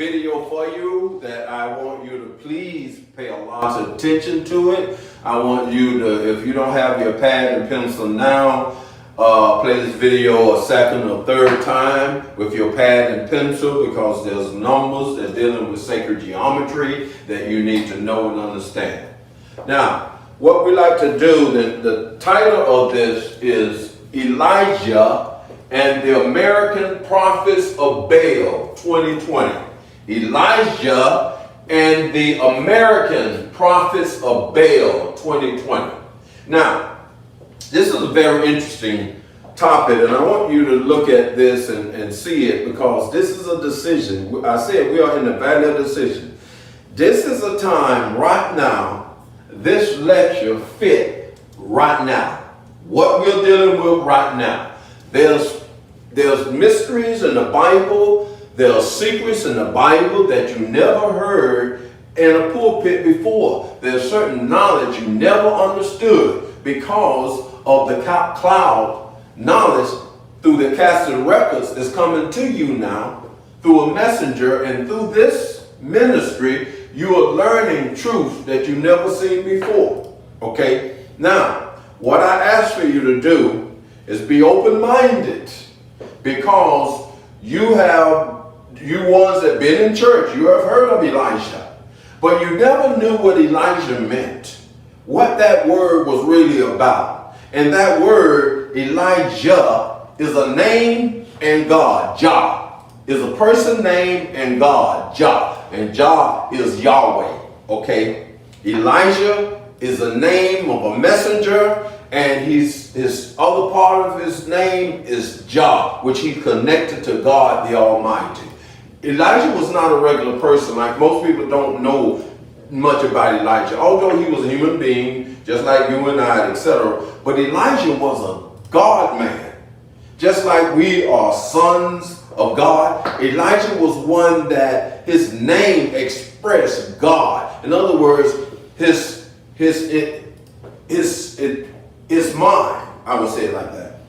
video for you that I want you to please pay a lot of attention to it. I want you to, if you don't have your pad and pencil now, play this video a second or third time with your pad and pencil, because there's numbers that dealing with sacred geometry that you need to know and understand. Now, what we like to do, the title of this is Elijah and the American Prophets of Baal 2020. Elijah and the American Prophets of Baal 2020. Now, this is a very interesting topic, and I want you to look at this and see it, because this is a decision. I said we are in the valley of decision. This is a time right now, this lecture fit right now. What we're dealing with right now. There's mysteries in the Bible. There are secrets in the Bible that you never heard in a pulpit before. There's certain knowledge you never understood because of the cloud knowledge through the casted records that's coming to you now through a messenger, and through this ministry you are learning truth that you never seen before. Okay, now what I ask for you to do is be open-minded, because you ones that been in church, you have heard of Elijah, but you never knew what Elijah meant, what that word was really about. And that word, Elijah, is a name and God. Jah is a person name and God. Jah. And Jah is Yahweh. Okay? Elijah is a name of a messenger, and his other part of his name is Jah, which he connected to God the Almighty. Elijah was not a regular person. Like most people don't know much about Elijah, although he was a human being, just like you and I, etc. But Elijah was a God man, just like we are sons of God. Elijah was one that his name expressed God. In other words, his mind, I would say it like that.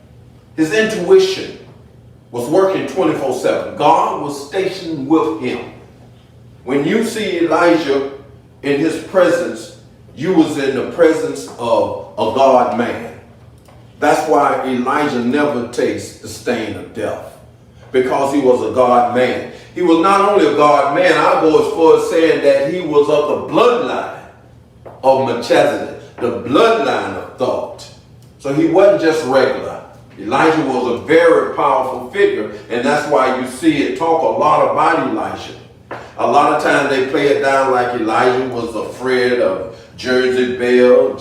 His intuition was working 24/7. God was stationed with him. When you see Elijah in his presence, you was in the presence of a God man. That's why Elijah never tastes the stain of death, because he was a God man. He was not only a God man, I go as far as saying that he was of the bloodline of Melchizedek, the bloodline of thought. So he wasn't just regular. Elijah was a very powerful figure, and that's why you see it talk a lot about Elijah. A lot of times they play it down like Elijah was afraid of Jezebel,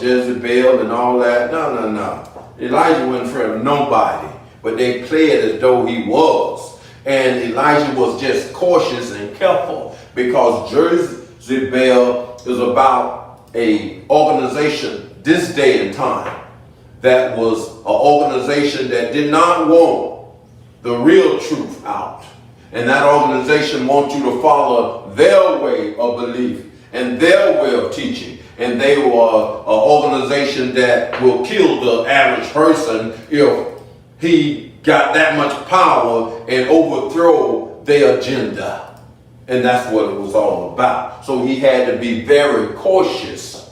and all that. No. Elijah wasn't afraid of nobody, but they play it as though he was. And Elijah was just cautious and careful, because Jezebel is about an organization this day and time that was an organization that did not want the real truth out. And that organization wants you to follow their way of belief and their way of teaching. And they were an organization that will kill the average person if he got that much power and overthrow their agenda. And that's what it was all about. So he had to be very cautious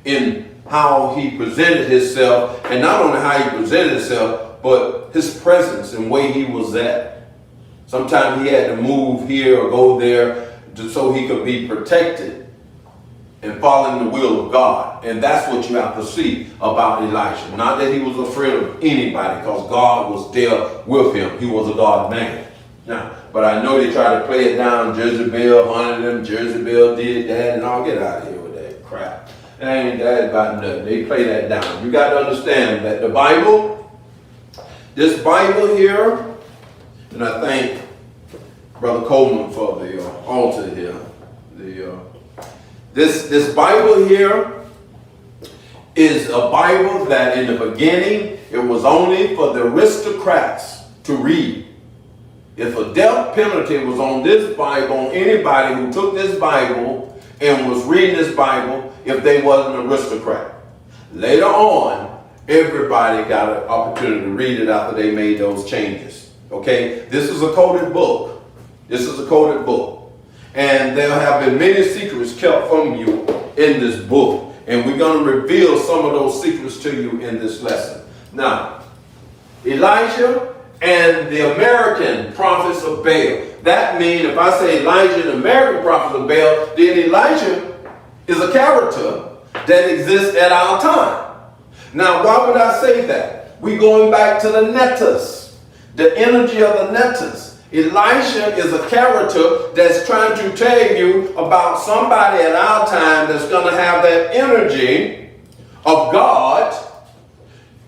in how he presented himself, and not only how he presented himself, but his presence and way he was at. Sometimes he had to move here or go there so he could be protected and following the will of God. And that's what you have to see about Elijah. Not that he was afraid of anybody, because God was there with him. He was a God man. Now, but I know they try to play it down. Jezebel hunted him. Jezebel did that, and I'll get out of here with that crap. That ain't that about nothing. They play that down. You got to understand that the Bible, this Bible here, and I thank Brother Coleman for the altar here. This Bible here is a Bible that in the beginning, it was only for the aristocrats to read. If a death penalty was on this Bible, on anybody who took this Bible and was reading this Bible, if they wasn't an aristocrat. Later on, everybody got an opportunity to read it after they made those changes. Okay? This is a coded book. This is a coded book. And there have been many secrets kept from you in this book. And we're going to reveal some of those secrets to you in this lesson. Now, Elijah and the American prophets of Baal. That means if I say Elijah and the American prophets of Baal, then Elijah is a character that exists at our time. Now, why would I say that? We're going back to the netters, the energy of the netters. Elijah is a character that's trying to tell you about somebody at our time that's going to have that energy of God.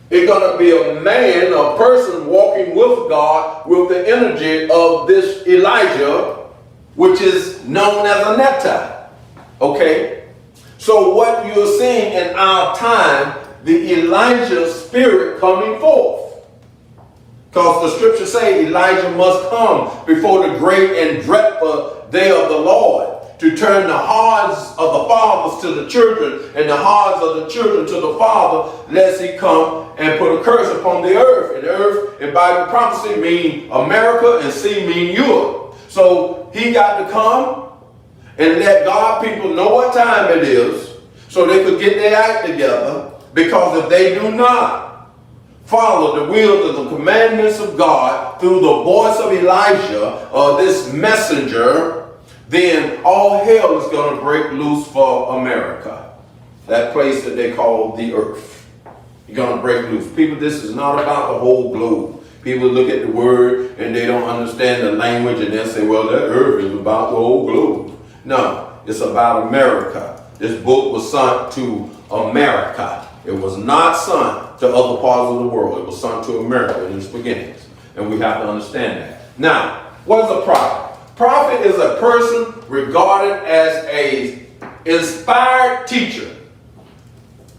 It's going to be a man, a person walking with God with the energy of this Elijah, which is known as a netter. Okay? So what you're seeing in our time, the Elijah spirit coming forth. Because the scriptures say Elijah must come before the great and dreadful day of the Lord, to turn the hearts of the fathers to the children and the hearts of the children to the father, lest he come and put a curse upon the earth. And the earth in Bible prophecy mean America, and sea mean Europe. So he got to come and let God people know what time it is, so they could get their act together. Because if they do not follow the will and the commandments of God through the voice of Elijah, this messenger, then all hell is going to break loose for America. That place that they call the earth. You're going to break loose. People, this is not about the whole globe. People look at the word and they don't understand the language, and they'll say, well, that earth is about the whole globe. No, it's about America. This book was sent to America. It was not sent to other parts of the world. It was sent to America in its beginnings. And we have to understand that. Now, what is a prophet? Prophet is a person regarded as an inspired teacher.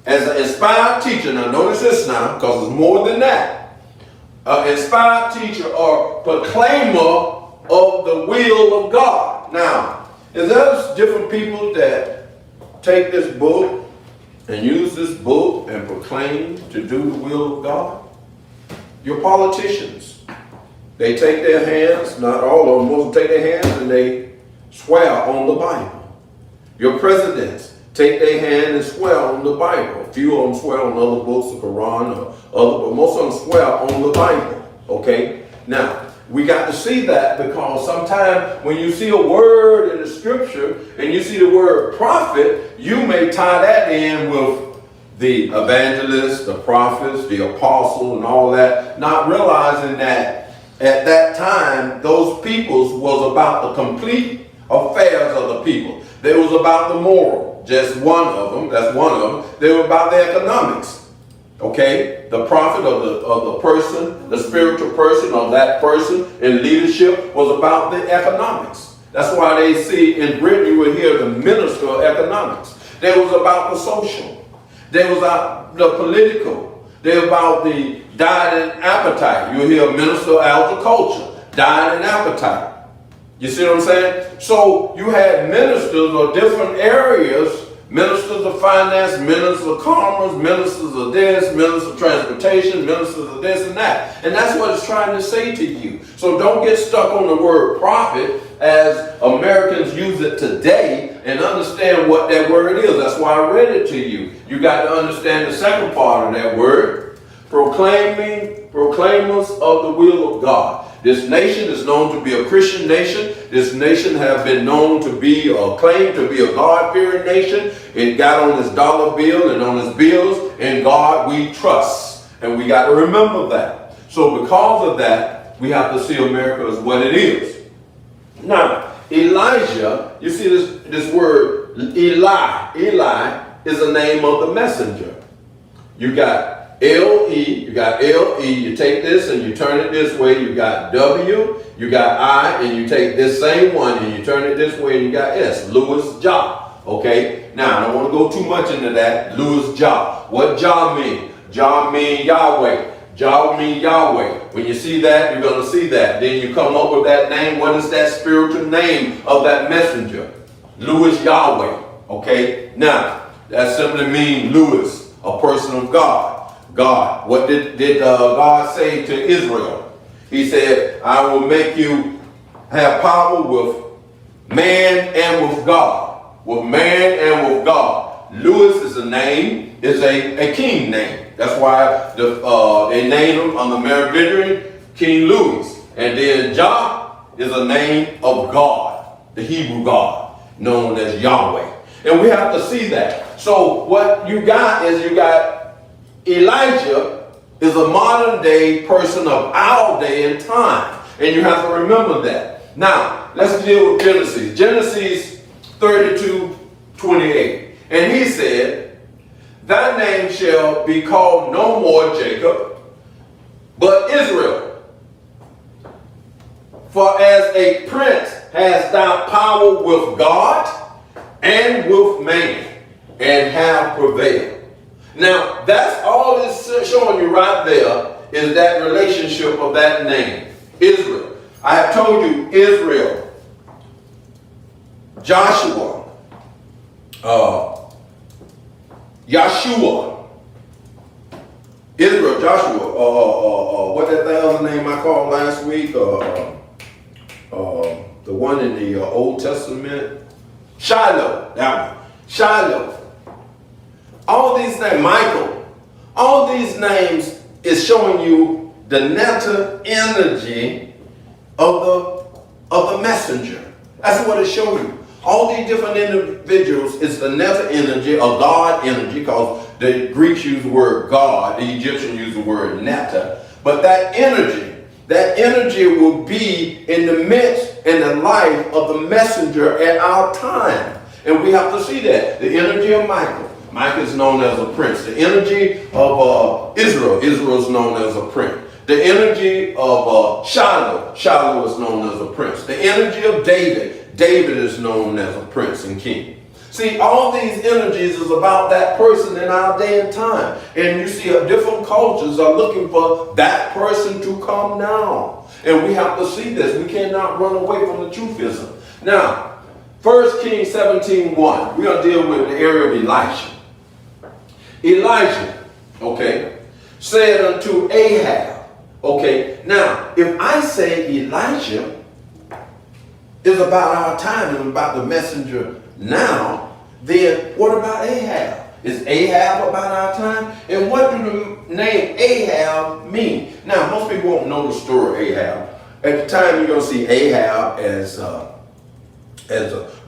As an inspired teacher. Now, notice this now, because it's more than that. An inspired teacher or proclaimer of the will of God. Now, is there different people that take this book and use this book and proclaim to do the will of God? Your politicians. They take their hands, not all of them, most take their hands and they swear on the Bible. Your presidents take their hand and swear on the Bible. A few of them swear on other books, the Quran or other, but most of them swear on the Bible. Okay? Now, we got to see that, because sometimes when you see a word in the scripture and you see the word prophet, you may tie that in with the evangelists, the prophets, the apostles, and all that, not realizing that at that time, those peoples was about the complete affairs of the people. They was about the moral. Just one of them, that's one of them. They were about the economics. Okay? The prophet of the person, the spiritual person of that person in leadership was about the economics. That's why they see in Britain, you will hear the minister of economics. They was about the social. They was about the political. They were about the diet and appetite. You'll hear minister of agriculture, diet and appetite. You see what I'm saying? So you had ministers of different areas, ministers of finance, ministers of commerce, ministers of this, ministers of transportation, ministers of this and that. And that's what it's trying to say to you. So don't get stuck on the word prophet as Americans use it today, and understand what that word is. That's why I read it to you. You got to understand the second part of that word. Proclaimers of the will of God. This nation is known to be a Christian nation. This nation has been known to be, or claimed to be, a God-fearing nation. It got on its dollar bill and on its bills, in God we trust. And we got to remember that. So because of that, we have to see America as what it is. Now, Elijah, you see this word, Eli. Eli is the name of the messenger. You got L-E, you got L-E, you take this and you turn it this way, you got W, you got I, and you take this same one and you turn it this way and you got S, Louis Jah. Okay, now I don't want to go too much into that. Louis Jah. What Jah mean? Jah mean Yahweh. Jah mean Yahweh. When you see that, you're going to see that. Then you come up with that name. What is that spiritual name of that messenger? Louis Yahweh. Okay, now that simply means Louis, a person of God. God. What did God say to Israel? He said, I will make you have power with man and with God. With man and with God. Louis is a name, is a king name. That's why they named him on the Merovingian King Louis. And then Jah is a name of God, the Hebrew God, known as Yahweh. And we have to see that. So what you got is you got Elijah is a modern day person of our day and time. And you have to remember that. Now, let's deal with Genesis. Genesis 32:28. And he said, thy name shall be called no more Jacob, but Israel. For as a prince hast thou power with God and with man, and have prevailed. Now, that's all it's showing you right there, is that relationship of that name, Israel. I have told you, Israel, Joshua, Yahshua, Israel, Joshua, what that thousand name I called last week, the one in the Old Testament, Shiloh, that one, Shiloh. All these names, Michael, all these names is showing you the netta energy of the messenger. That's what it's showing you. All these different individuals is the netta energy, or God energy, because the Greeks use the word God, the Egyptians use the word netta. But that energy will be in the midst and the life of the messenger at our time. And we have to see that. The energy of Michael. Michael is known as a prince. The energy of Israel is known as a prince. The energy of Shiloh is known as a prince. The energy of David is known as a prince and king. See, all these energies is about that person in our day and time. And you see different cultures are looking for that person to come now. And we have to see this. We cannot run away from the truthism. Now, 1 Kings 17:1. We're going to deal with the area of Elisha. Elijah, okay, said unto Ahab, okay, now, if I say Elijah is about our time and about the messenger now, then what about Ahab? Is Ahab about our time? And what do the name Ahab mean? Now, most people won't know the story of Ahab. At the time, you're going to see Ahab as a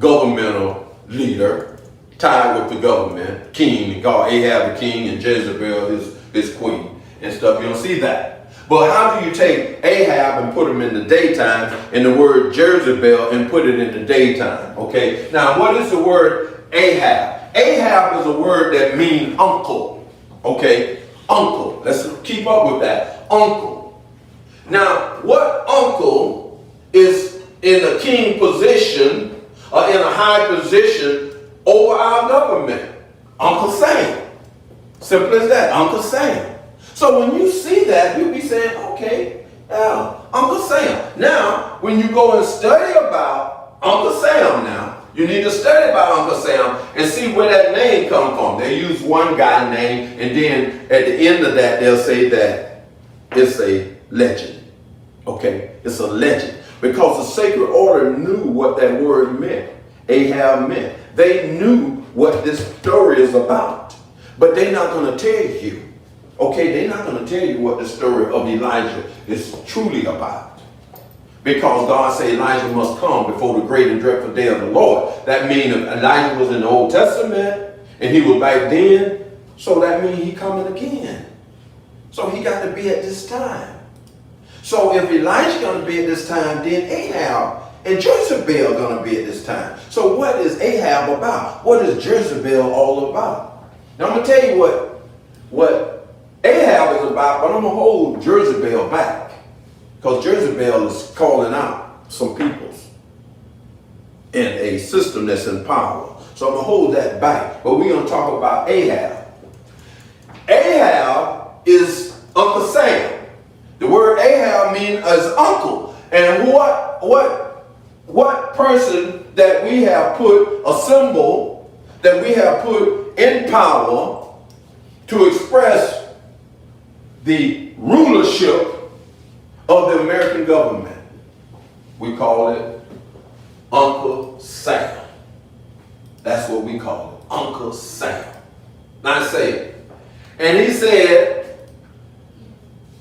governmental leader, tied with the government, king, God, Ahab the king, and Jezebel his queen, and stuff. You don't see that. But how do you take Ahab and put him in the daytime, and the word Jezebel and put it in the daytime? Okay. Now, what is the word Ahab? Ahab is a word that means uncle. Okay. Uncle. Let's keep up with that. Uncle. Now, what uncle is in a king position or in a high position over our government? Uncle Sam. Simple as that. Uncle Sam. So when you see that, you'll be saying, okay, Uncle Sam. Now, when you go and study about Uncle Sam now, you need to study about Uncle Sam and see where that name come from. They use one guy name, and then at the end of that, they'll say that it's a legend. Okay? It's a legend. Because the sacred order knew what that word meant. Ahab meant. They knew what this story is about. But they're not going to tell you. Okay, they're not going to tell you what the story of Elijah is truly about. Because God said Elijah must come before the great and dreadful day of the Lord. That means if Elijah was in the Old Testament and he was back then, so that means he coming again. So he got to be at this time. So if Elijah going to be at this time, then Ahab and Jezebel going to be at this time. So what is Ahab about? What is Jezebel all about? Now I'm going to tell you what Ahab is about, but I'm going to hold Jezebel back. Because Jezebel is calling out some peoples in a system that's in power. So I'm going to hold that back. But we're going to talk about Ahab. Ahab is Uncle Sam. The word Ahab means as uncle. And what person that we have put a symbol that we have put in power to express the rulership of the American government? We call it Uncle Sam. That's what we call it, Uncle Sam. Now say, and he said,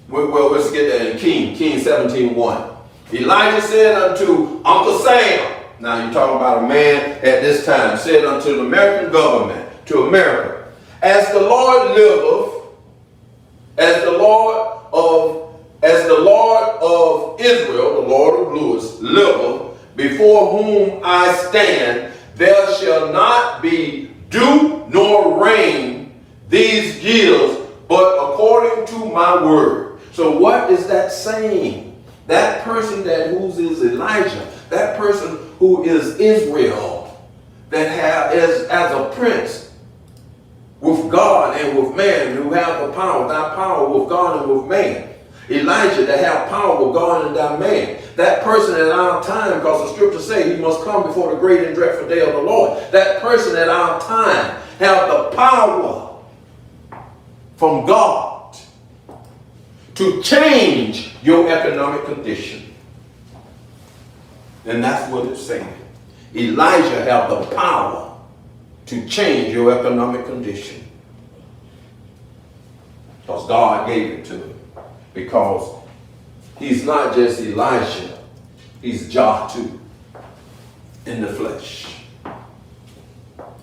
well, let's get that in King 17:1. Elijah said unto Uncle Sam, now you're talking about a man at this time, said unto the American government, to America, as the Lord liveth, as the Lord of Israel, the Lord of Lewis, liveth, before whom I stand, there shall not be dew nor rain these years, but according to my word. So what is that saying? That person whose is Elijah, that person who is Israel, that as a prince with God and with man, who have the power, that power with God and with man. Elijah that have power with God and that man. That person at our time, because the scriptures say he must come before the great and dreadful day of the Lord. That person at our time have the power from God to change your economic condition. And that's what it's saying. Elijah have the power to change your economic condition. Because God gave it to him. Because he's not just Elijah, he's Jah too, in the flesh.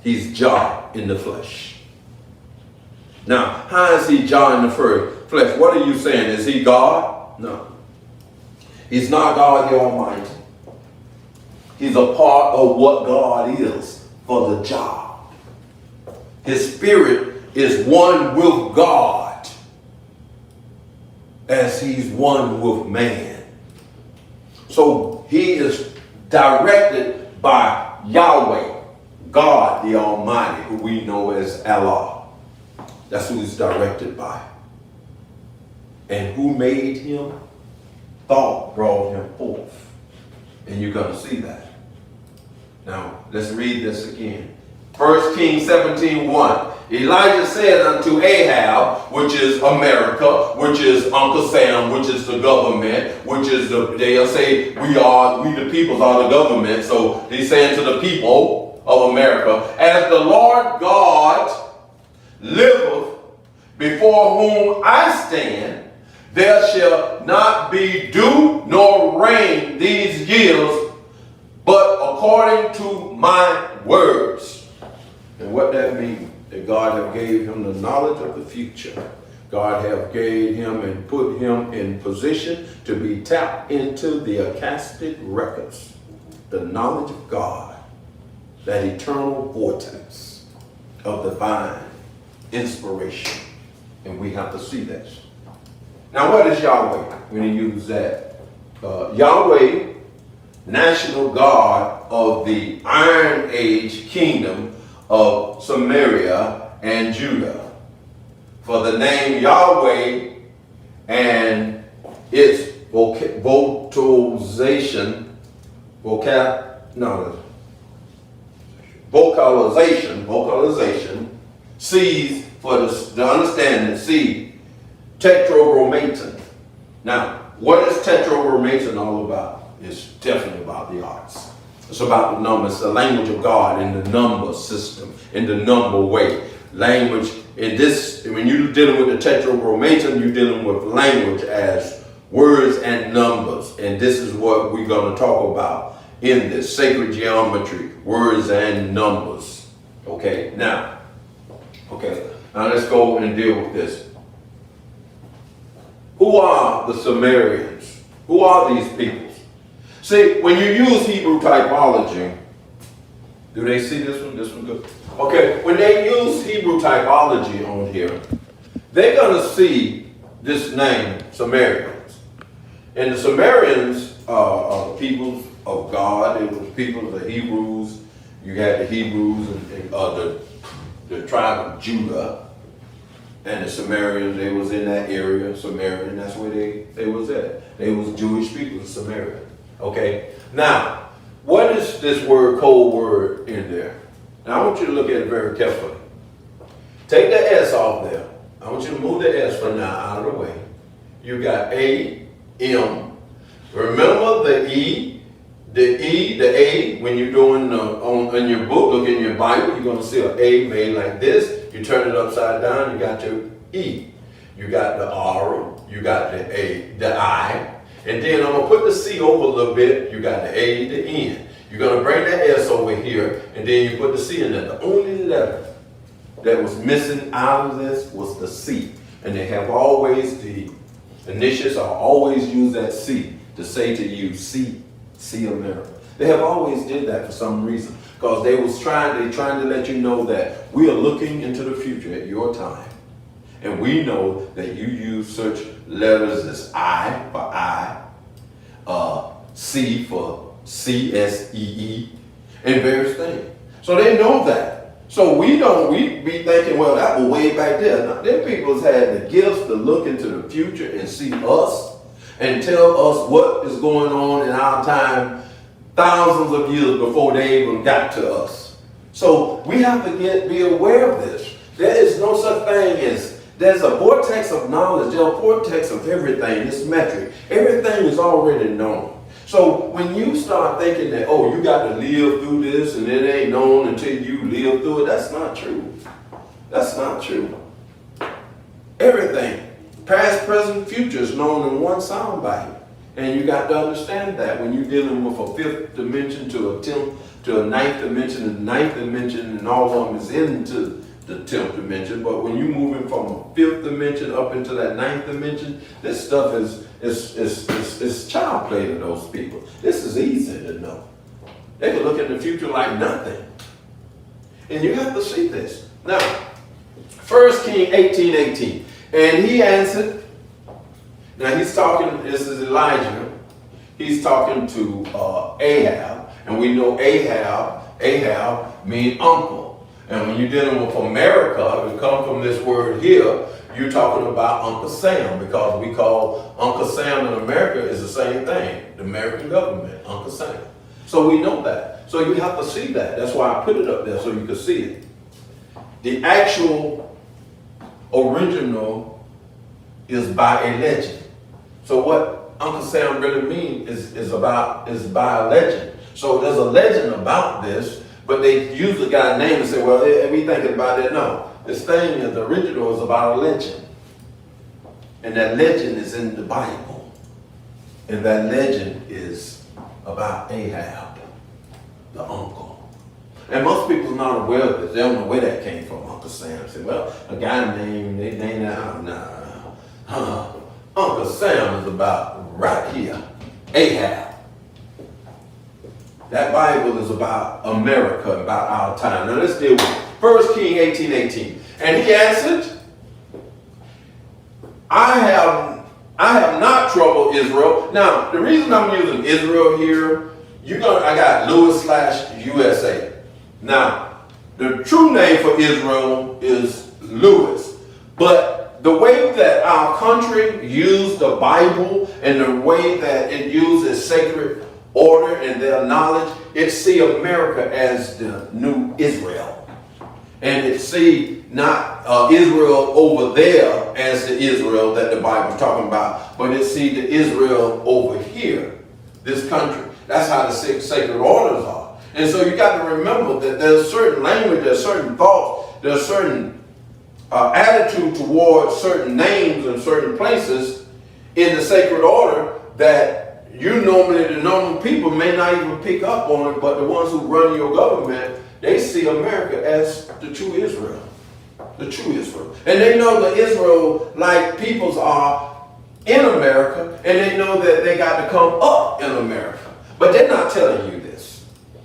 He's Jah in the flesh. Now, how is he Jah in the flesh? What are you saying? Is he God? No. He's not God the Almighty. He's a part of what God is for the job. His spirit is one with God as he's one with man. So he is directed by Yahweh, God the Almighty, who we know as Allah. That's who he's directed by. And who made him? Thought brought him forth. And you're going to see that. Now, let's read this again. 1 Kings 17:1. Elijah said unto Ahab, which is America, which is Uncle Sam, which is the government, which is they'll say we the peoples are the government. So he's saying to the people of America, as the Lord God liveth, before whom I stand, there shall not be dew nor rain these years, but according to my words. And what that means, that God have gave him the knowledge of the future. God have gave him and put him in position to be tapped into the Akashic records, the knowledge of God, that eternal vortex of divine inspiration. And we have to see this. Now, what is Yahweh when you use that? Yahweh, national God of the Iron Age kingdom of Samaria and Judah. For the name Yahweh and its vocalization sees for the understanding, see, tetragrammaton. Now, what is tetragrammaton all about? It's definitely about the arts. It's about the numbers, the language of God in the number system, in the number way. Language in this, when you're dealing with the tetragrammaton, you're dealing with language as words and numbers. And this is what we're going to talk about in this sacred geometry, words and numbers. Okay, now let's go and deal with this. Who are the Sumerians? Who are these people? See, when you use Hebrew typology, do they see this one? This one good? Okay, when they use Hebrew typology on here, they're going to see this name, Sumerians. And the Sumerians are the peoples of God. It was people of the Hebrews. You had the Hebrews and the tribe of Judah. And the Sumerians, they was in that area, Samaria, that's where they was at. They was Jewish people in Samaria. Okay, now, what is this word, code word in there? Now, I want you to look at it very carefully. Take the S off there. I want you to move the S for now out of the way. You got A, M. Remember the E, The E, the A, when you're doing in your book, look in your Bible, you're going to see an A made like this. You turn it upside down, you got your E. You got the R, you got the A, the I. And then I'm going to put the C over a little bit. You got the A, the N. You're going to bring the S over here, and then you put the C in there. The only letter that was missing out of this was the C. And they have always, the initials are always use that C to say to you, see America. They have always did that for some reason, because they trying to let you know that we are looking into the future at your time. And we know that you use such letters as I for I, C for CSEE, and various things. So they know that. So we be thinking, well, that was way back there. Now, them people had the gifts to look into the future and see us and tell us what is going on in our time thousands of years before they even got to us. So we have to be aware of this. There is no such thing as, there's a vortex of knowledge, there's a vortex of everything, this metric. Everything is already known. So when you start thinking that, oh, you got to live through this and it ain't known until you live through it, that's not true. That's not true. Everything, past, present, future, is known in one soundbite. And you got to understand that when you're dealing with a fifth dimension to a ninth dimension, and the ninth dimension and all of them is into the 10th dimension. But when you're moving from a fifth dimension up into that ninth dimension, this stuff is child play to those people. This is easy to know. They can look at the future like nothing. And you have to see this. Now, 1 King 18:18. And he answered, now he's talking, this is Elijah, he's talking to Ahab, and we know Ahab means uncle. And when you're dealing with America, it comes from this word here, you're talking about Uncle Sam, because we call Uncle Sam in America is the same thing, the American government, Uncle Sam. So we know that. So you have to see that. That's why I put it up there so you can see it. The actual original is by a legend. So what Uncle Sam really means is by a legend. So there's a legend about this, but they use the guy's name and say, well, we thinking about it. No, this thing is the original is about a legend. And that legend is in the Bible. And that legend is about Ahab, the uncle. And most people are not aware of this. They don't know where that came from, Uncle Sam. Say, well, a guy named Uncle Sam is about right here, Ahab. That Bible is about America, about our time. Now let's deal with 1 King 18:18. And he answered, I have not troubled Israel. Now, the reason I'm using Israel here, I got Lewis/USA. Now, the true name for Israel is Lewis. But the way that our country used the Bible and the way that it uses sacred order and their knowledge, it see America as the new Israel. And it see not Israel over there as the Israel that the Bible is talking about, but it see the Israel over here, this country. That's how the sacred orders are. And so you got to remember that there's certain language, there's certain thoughts, there's certain attitude towards certain names and certain places in the sacred order that the normal people may not even pick up on it, but the ones who run your government, they see America as the true Israel. The true Israel. And they know the Israel like peoples are in America, and they know that they got to come up in America. But they're not telling you this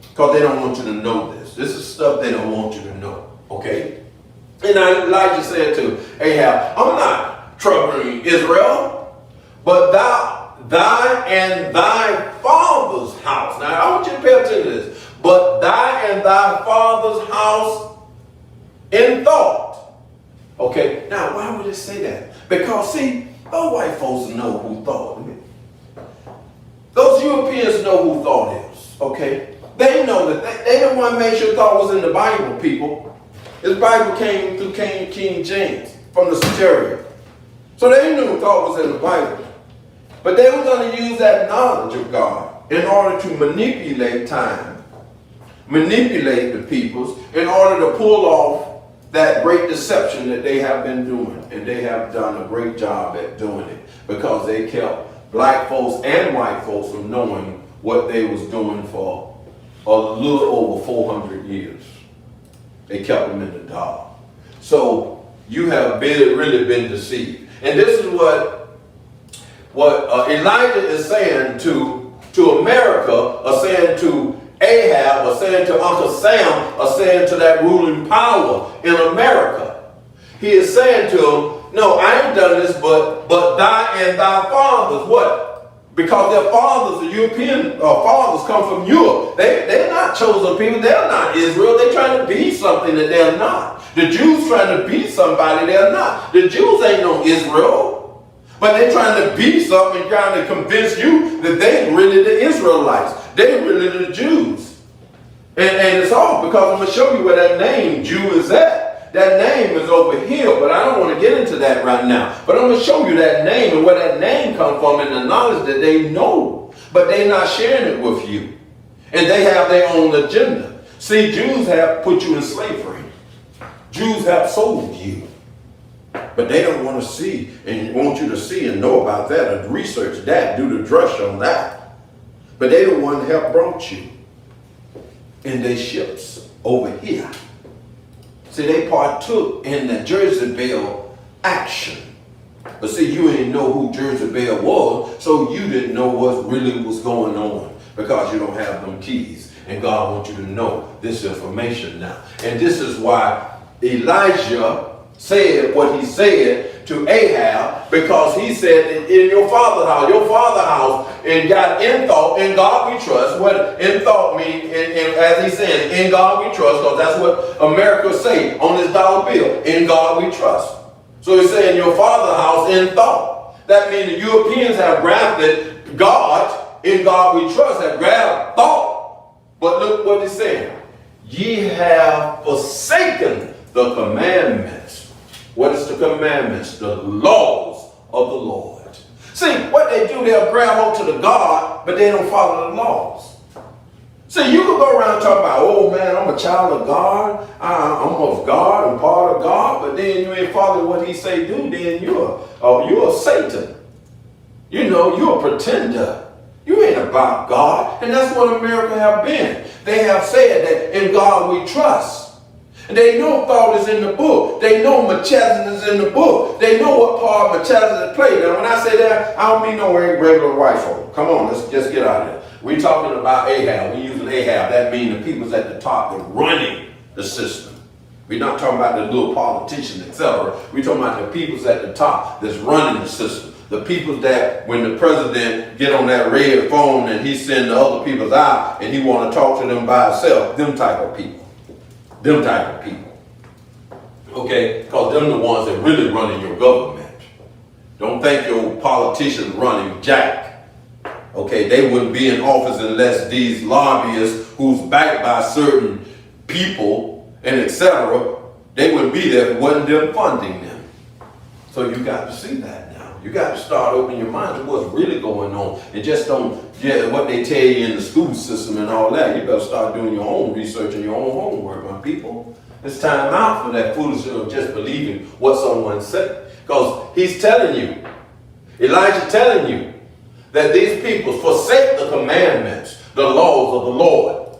because they don't want you to know this. This is stuff they don't want you to know. Okay? And Elijah said to Ahab, I'm not troubling Israel, but thy and thy father's house. Now, I want you to pay attention to this. But thy and thy father's house in thought. Okay, now why would it say that? Because, see, those white folks know who thought. Those Europeans know who thought is. Okay? They know that they don't want to make sure thought was in the Bible, people. This Bible came through King James from the Septuagint. So they knew thought was in the Bible. But they were going to use that knowledge of God in order to manipulate time, manipulate the peoples, in order to pull off that great deception that they have been doing. And they have done a great job at doing it, because they kept black folks and white folks from knowing what they was doing for a little over 400 years. They kept them in the dark. So you have really been deceived. And this is what Elijah is saying to America, or saying to Ahab, or saying to Uncle Sam, or saying to that ruling power in America. He is saying to them, no, I ain't done this, but thy and thy fathers. What? Because their fathers, the European fathers, come from Europe. They're not chosen people. They're not Israel. They're trying to be something that they're not. The Jews trying to be somebody they're not. The Jews ain't no Israel. But they're trying to be something, trying to convince you that they really the Israelites. They really the Jews. And it's all because I'm going to show you where that name Jew is at. That name is over here, but I don't want to get into that right now. But I'm going to show you that name and where that name comes from, and the knowledge that they know. But they're not sharing it with you. And they have their own agenda. See, Jews have put you in slavery. Jews have sold you. But they don't want to see, and want you to see and know about that, and research that, do the drush on that. But they the one that have brought you in their ships over here. See, they partook in the Jezebel action. But see, you didn't know who Jezebel was, so you didn't know what really was going on, because you don't have them keys. And God wants you to know this information now. And this is why Elijah said what he said to Ahab, because he said that in your father's house, and got in thought, in God we trust. What in thought means, as he said, in God we trust, because that's what America say on this dollar bill, in God we trust. So he's saying your father's house in thought. That means the Europeans have grafted God, in God we trust, have grabbed thought. But look what he's saying. Ye have forsaken the commandments. What is the commandments? The laws of the Lord. See, what they do, they'll grab onto the God, but they don't follow the laws. See, you can go around talking about, oh man, I'm a child of God, I'm of God, I'm part of God, but then you ain't following what he say do, then you're a Satan. You know, you're a pretender. You ain't about God. And that's what America have been. They have said that in God we trust. And they know thought is in the book. They know Melchizedek is in the book. They know what part Melchizedek played. Now, when I say that, I don't mean no regular rifle. Come on, let's just get out of here. We're talking about Ahab. We're using Ahab. That means the people's at the top that are running the system. We're not talking about the little politicians, etc. We're talking about the people's at the top that's running the system. The people that when the president get on that red phone and he send the other people's out and he want to talk to them by himself, them type of people. Them type of people. Okay? Because them the ones that really running your government. Don't think your politicians running jack. Okay? They wouldn't be in office unless these lobbyists who's backed by certain people and etc. They wouldn't be there if it wasn't them funding them. So you got to see that now. You got to start opening your mind to what's really going on. And just don't, what they tell you in the school system and all that. You better start doing your own research and your own homework, my people. It's time out for that foolishness of just believing what someone said. Because he's telling you, Elijah telling you, that these people forsake the commandments, the laws of the Lord.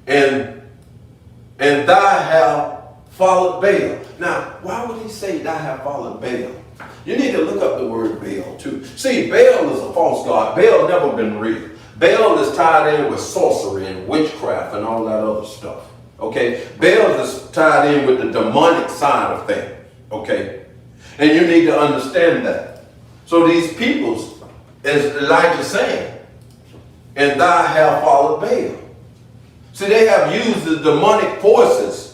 And thou have followed Baal. Now, why would he say thou have followed Baal? You need to look up the word Baal too. See, Baal is a false god. Baal never been real. Baal is tied in with sorcery and witchcraft and all that other stuff. Okay? Baal is tied in with the demonic side of things. Okay? And you need to understand that. So these peoples, as Elijah saying, and thou have followed Baal. See, they have used the demonic forces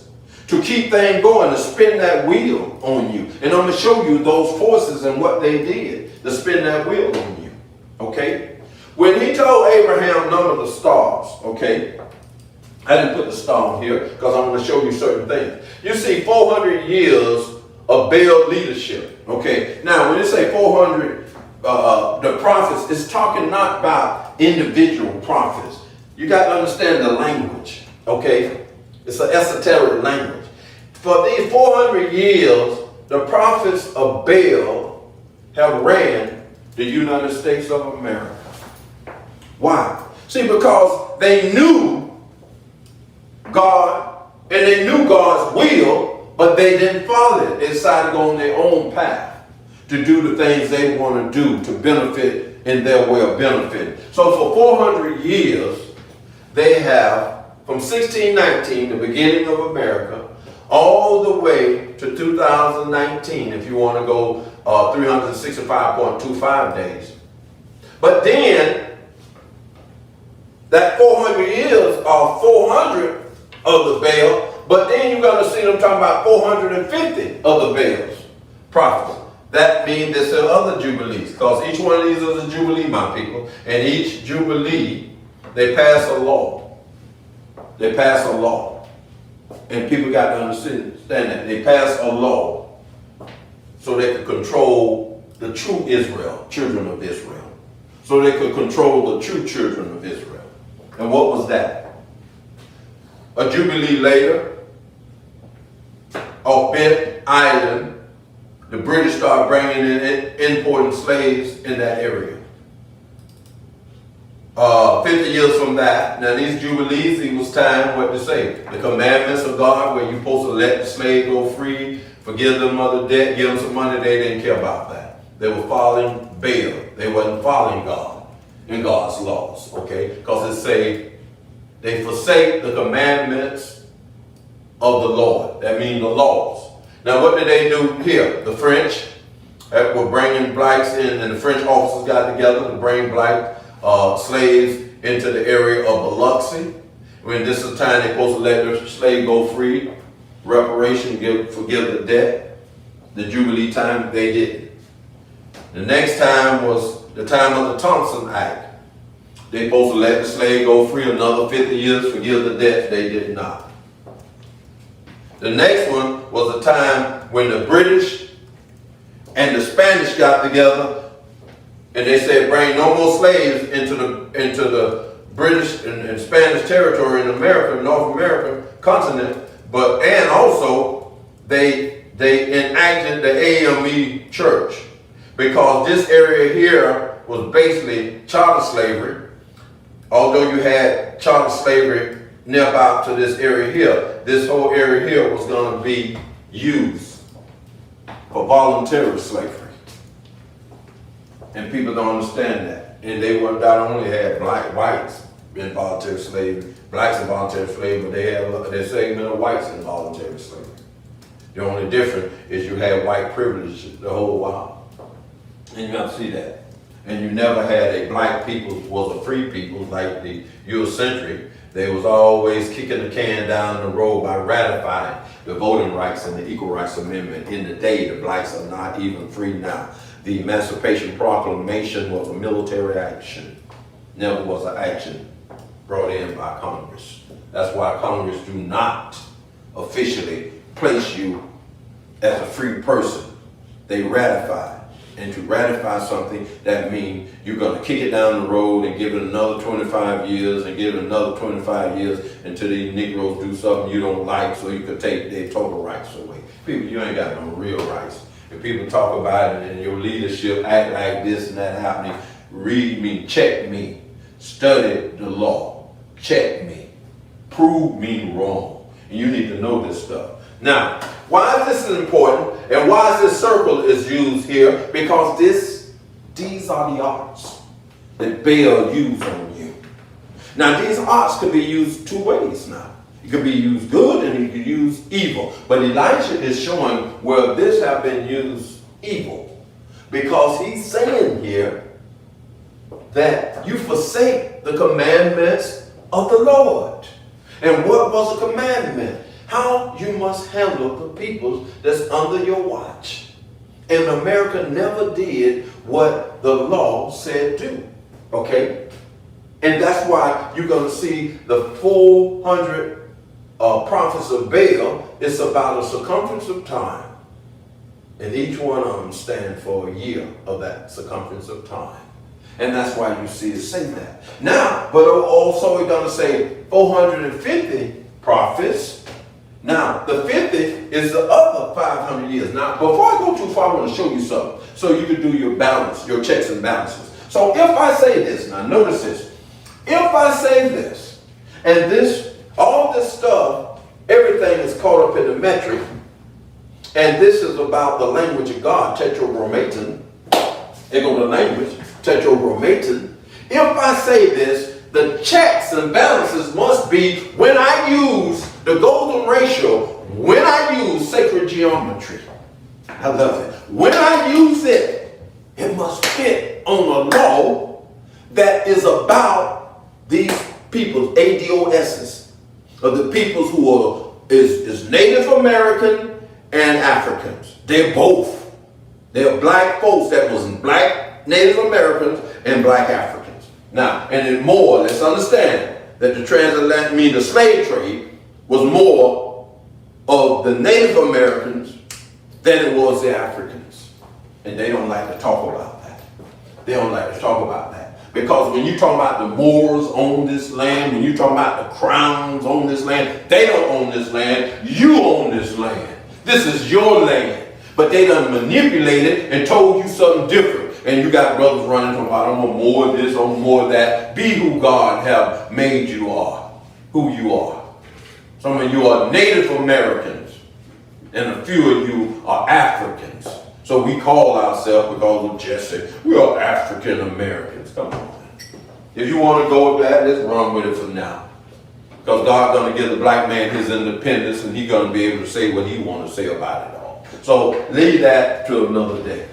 to keep things going, to spin that wheel on you. And I'm going to show you those forces and what they did to spin that wheel on you. Okay? When he told Abraham, number the stars, okay? I didn't put the star on here because I want to show you certain things. You see 400 years of Baal leadership. Okay? Now, when you say 400 the prophets, it's talking not about individual prophets. You got to understand the language, okay? It's an esoteric language. For these 400 years, the prophets of Baal have ran the United States of America. Why? See, because they knew God and they knew God's will, but they didn't follow it. They decided to go on their own path to do the things they want to do to benefit in their way of benefiting. So for 400 years, they have, from 1619, the beginning of America, all the way to 2019, if you want to go 365.25 days. But then, that 400 years are 400 of the Baal, but then you're going to see them talking about 450 of the Baal's prophets. That means there's other jubilees, because each one of these is a jubilee, my people. And each jubilee, they pass a law. They pass a law. And people got to understand that. They pass a law so they could control the true Israel, children of Israel. So they could control the true children of Israel. And what was that? A jubilee later, off Bent Island, the British started bringing in importing slaves in that area. 50 years from that, now these jubilees, it was time, what to say, the commandments of God, where you're supposed to let the slave go free, forgive them of the debt, give them some money. They didn't care about that. They were following Baal. They wasn't following God and God's laws, okay? Because it say they forsake the commandments of the Lord. That means the laws. Now, what did they do here? The French were bringing blacks in, and the French officers got together to bring black slaves into the area of Biloxi. When this is the time they're supposed to let the slave go free, reparation, forgive the debt. The Jubilee time, they didn't. The next time was the time of the Thompson Act. They're supposed to let the slave go free another 50 years, forgive the debt. They did not. The next one was the time when the British and the Spanish got together, and they said, bring no more slaves into the British and Spanish territory in America, North American continent. And also they enacted the AME church, because this area here was basically charter slavery. Although you had charter slavery nearby to this area here, this whole area here was going to be used for voluntary slavery. And people don't understand that. And they were not only had whites in voluntary slavery, blacks in voluntary slavery, but they had their segment of whites in voluntary slavery. The only difference is you had white privilege the whole while. And you have to see that. And you never had a black people was a free people like the Eurocentric. They was always kicking the can down the road by ratifying the Voting Rights and the Equal Rights Amendment. In the day, the blacks are not even free now. The Emancipation Proclamation was a military action, never was an action brought in by Congress. That's why Congress do not officially place you as a free person. They ratify. And to ratify something, that means you're going to kick it down the road and give it another 25 years and give it another 25 years until these Negroes do something you don't like, so you can take their total rights away. People, you ain't got no real rights. If people talk about it and your leadership act like this and that happening, read me, check me, study the law, check me, prove me wrong. And you need to know this stuff. Now, why is this important and why is this circle is used here? Because these are the arts that Baal used on you. Now, these arts could be used two ways now. It could be used good and it could be used evil. But Elijah is showing where this have been used evil. Because he's saying here that you forsake the commandments of the Lord. And what was a commandment? How you must handle the people that's under your watch. And America never did what the law said do. Okay? And that's why you're going to see the 400 prophets of Baal. It's about a circumference of time And each one of them stand for a year of that circumference of time. And that's why you see it say that. Now, but also we're going to say 450 prophets. Now, the 50 is the other 500 years. Now, before I go too far, I want to show you something so you can do your balance, your checks and balances. So if I say this, now notice this. If I say this, and this, all this stuff, everything is caught up in the metric, and this is about the language of God, tetragrammaton. There go the language, tetragrammaton. If I say this, the checks and balances must be when I use the golden ratio, when I use sacred geometry. I love it. When I use it, it must fit on a law that is about these peoples, ADOSs, of the peoples who are is Native American and Africans. They're both. They're black folks that was black Native Americans and black Africans. Now, and then more, let's understand that the transatlantic, mean the slave trade, was more of the Native Americans than it was the Africans. And they don't like to talk about that. They don't like to talk about that. Because when you talk about the Moors on this land, when you talk about the crowns on this land, they don't own this land. You own this land. This is your land. But they done manipulated and told you something different. And you got brothers running from, I don't want more of this or more of that. Be who God have made you are. Who you are. Some of you are Native Americans. And a few of you are Africans. So we call ourselves, because of Jesse, we are African Americans. Come on. If you want to go with that, let's run with it for now. Because God's going to give the black man his independence, and he's going to be able to say what he wants to say about it all. So leave that to another day.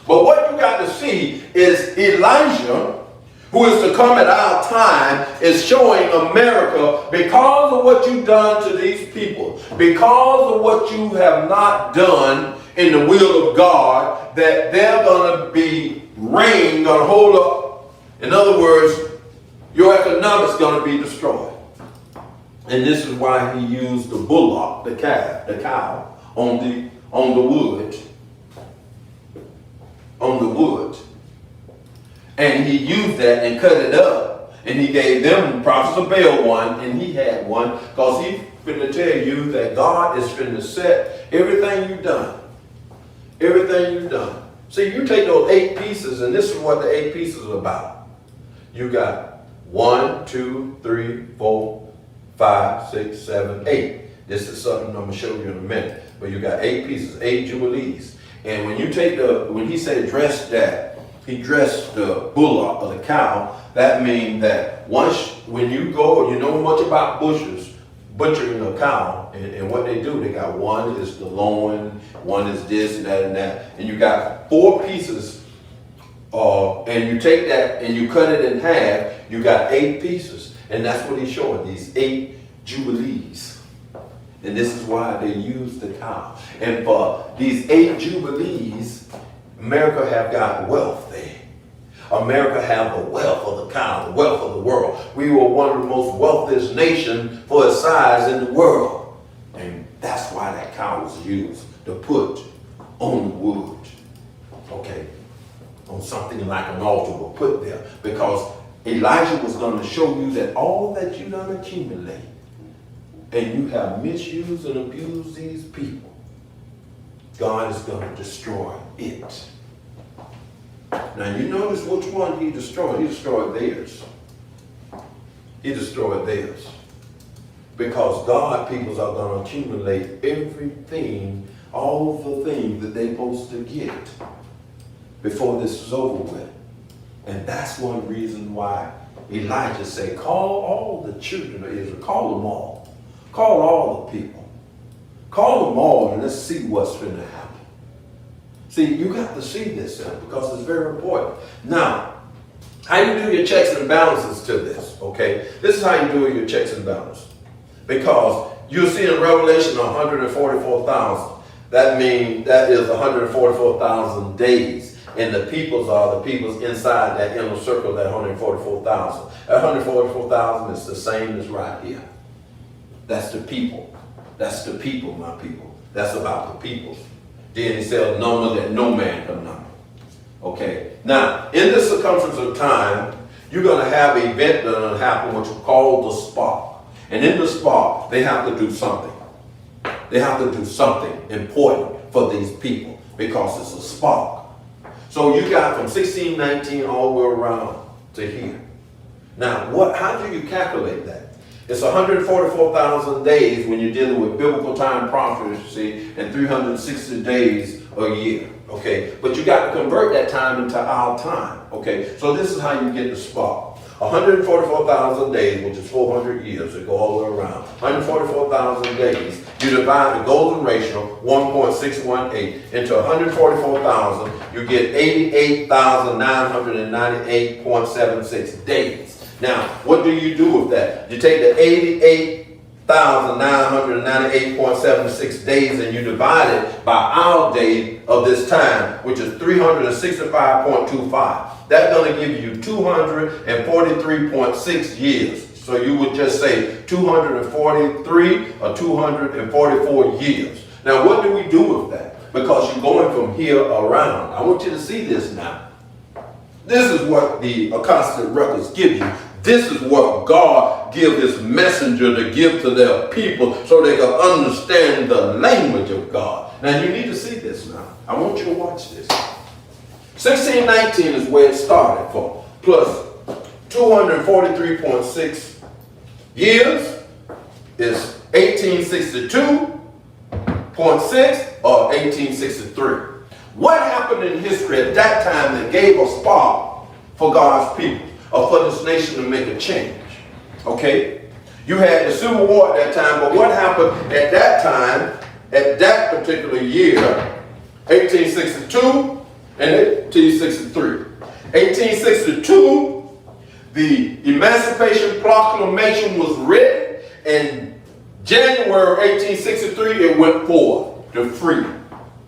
But what you got to see is Elijah, who is to come at our time, is showing America, because of what you've done to these people, because of what you have not done in the will of God, that they're going to be rain, going to hold up. In other words, your economics going to be destroyed. And this is why he used the bullock, the cow, on the wood. And he used that and cut it up. And he gave them, prophets of Baal, one, and he had one, because he finna tell you that God is finna set everything you've done. Everything you've done. See, you take those 8 pieces, and this is what the 8 pieces are about. You got 1, 2, 3, 4, 5, 6, 7, 8. This is something I'm going to show you in a minute. But you got 8 pieces, 8 jubilees. And when you take when he said dress that, he dressed the bullock or the cow. That means that when you go, you know much about butchering a cow, and what they do, they got one is the loin, one is this and that and that, and you got 4 pieces, and you take that and you cut it in half, you got 8 pieces, and that's what he's showing, these 8 jubilees. And this is why they use the cow. And for these 8 jubilees, America have got wealth there. America have the wealth of the cow, the wealth of the world. We were one of the most wealthiest nations for its size in the world. And that's why that cow was used, to put on the wood. Okay? On something like an altar was put there. Because Elijah was going to show you that all that you done accumulate, and you have misused and abused these people, God is going to destroy it. Now you notice which one he destroyed. He destroyed theirs. He destroyed theirs. Because God peoples are going to accumulate everything, all the things that they're supposed to get before this is over with. And that's one reason why Elijah said, call all the children of Israel, call them all. Call all the people. Call them all and let's see what's going to happen. See, you got to see this because it's very important. Now, how you do your checks and balances to this, okay? This is how you do your checks and balances. Because you'll see in Revelation 144,000. That means that is 144,000 days. And the peoples are the peoples inside that inner circle, that 144,000. That 144,000 is the same as right here. That's the people. That's the people, my people. That's about the peoples. Then he said a number that no man can number. Okay. Now, in the circumference of time, you're going to have an event that will happen, which is called the spark. And in the spark, they have to do something. They have to do something important for these people because it's a spark. So you got from 1619 all the way around to here. Now, how do you calculate that? It's 144,000 days when you're dealing with biblical time prophecy and 360 days a year. Okay, but you got to convert that time into our time. Okay, so this is how you get the spark. 144,000 days, which is 400 years, they go all the way around. 144,000 days, you divide the golden ratio, 1.618, into 144,000, you get 88,998.76 days. Now, what do you do with that? You take the 88,998.76 days and you divide it by our day of this time, which is 365.25. That's going to give you 243.6 years. So you would just say 243 or 244 years. Now, what do we do with that? Because you're going from here around. I want you to see this now. This is what the Acoustic Records give you. This is what God gives his messenger to give to their people so they can understand the language of God. Now you need to see this now. I want you to watch this. 1619 is where it started for, plus 243.6 years is 1862.6 or 1863. What happened in history at that time that gave a spark for God's people, or for this nation to make a change? Okay? You had the Civil War at that time, but what happened at that time, at that particular year, 1862 and 1863. 1862, the Emancipation Proclamation was written, and January 1863, it went forth to free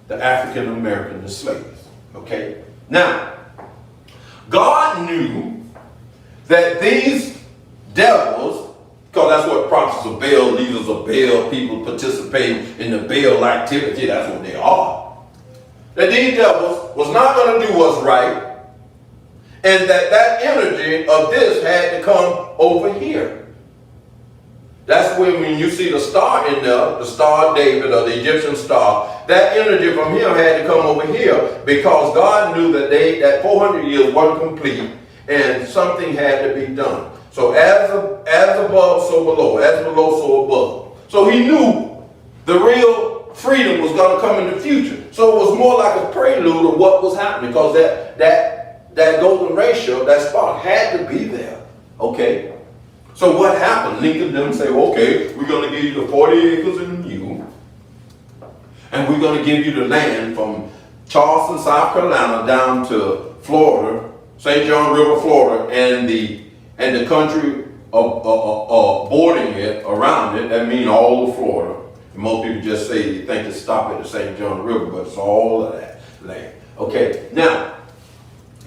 the African American, the slaves. Okay? Now, God knew that these devils, because that's what prophets of Baal, leaders of Baal, people participating in the Baal activity, that's what they are. That these devils was not going to do what's right, and that energy of this had to come over here. That's when you see the star in there, the Star of David or the Egyptian star, that energy from here had to come over here because God knew that that 400 years wasn't complete and something had to be done. So as above, so below. As below, so above. So he knew the real freedom was going to come in the future. So it was more like a prelude of what was happening because that golden ratio, that spark had to be there. Okay? So what happened? Lincoln them say, okay, we're going to give you the 40 acres in you, and we're going to give you the land from Charleston, South Carolina, down to Florida, St. John River, Florida, and the country of bordering it, around it. That means all of Florida. And most people just say they think to stop at the St. John River, but it's all of that land. Okay, now,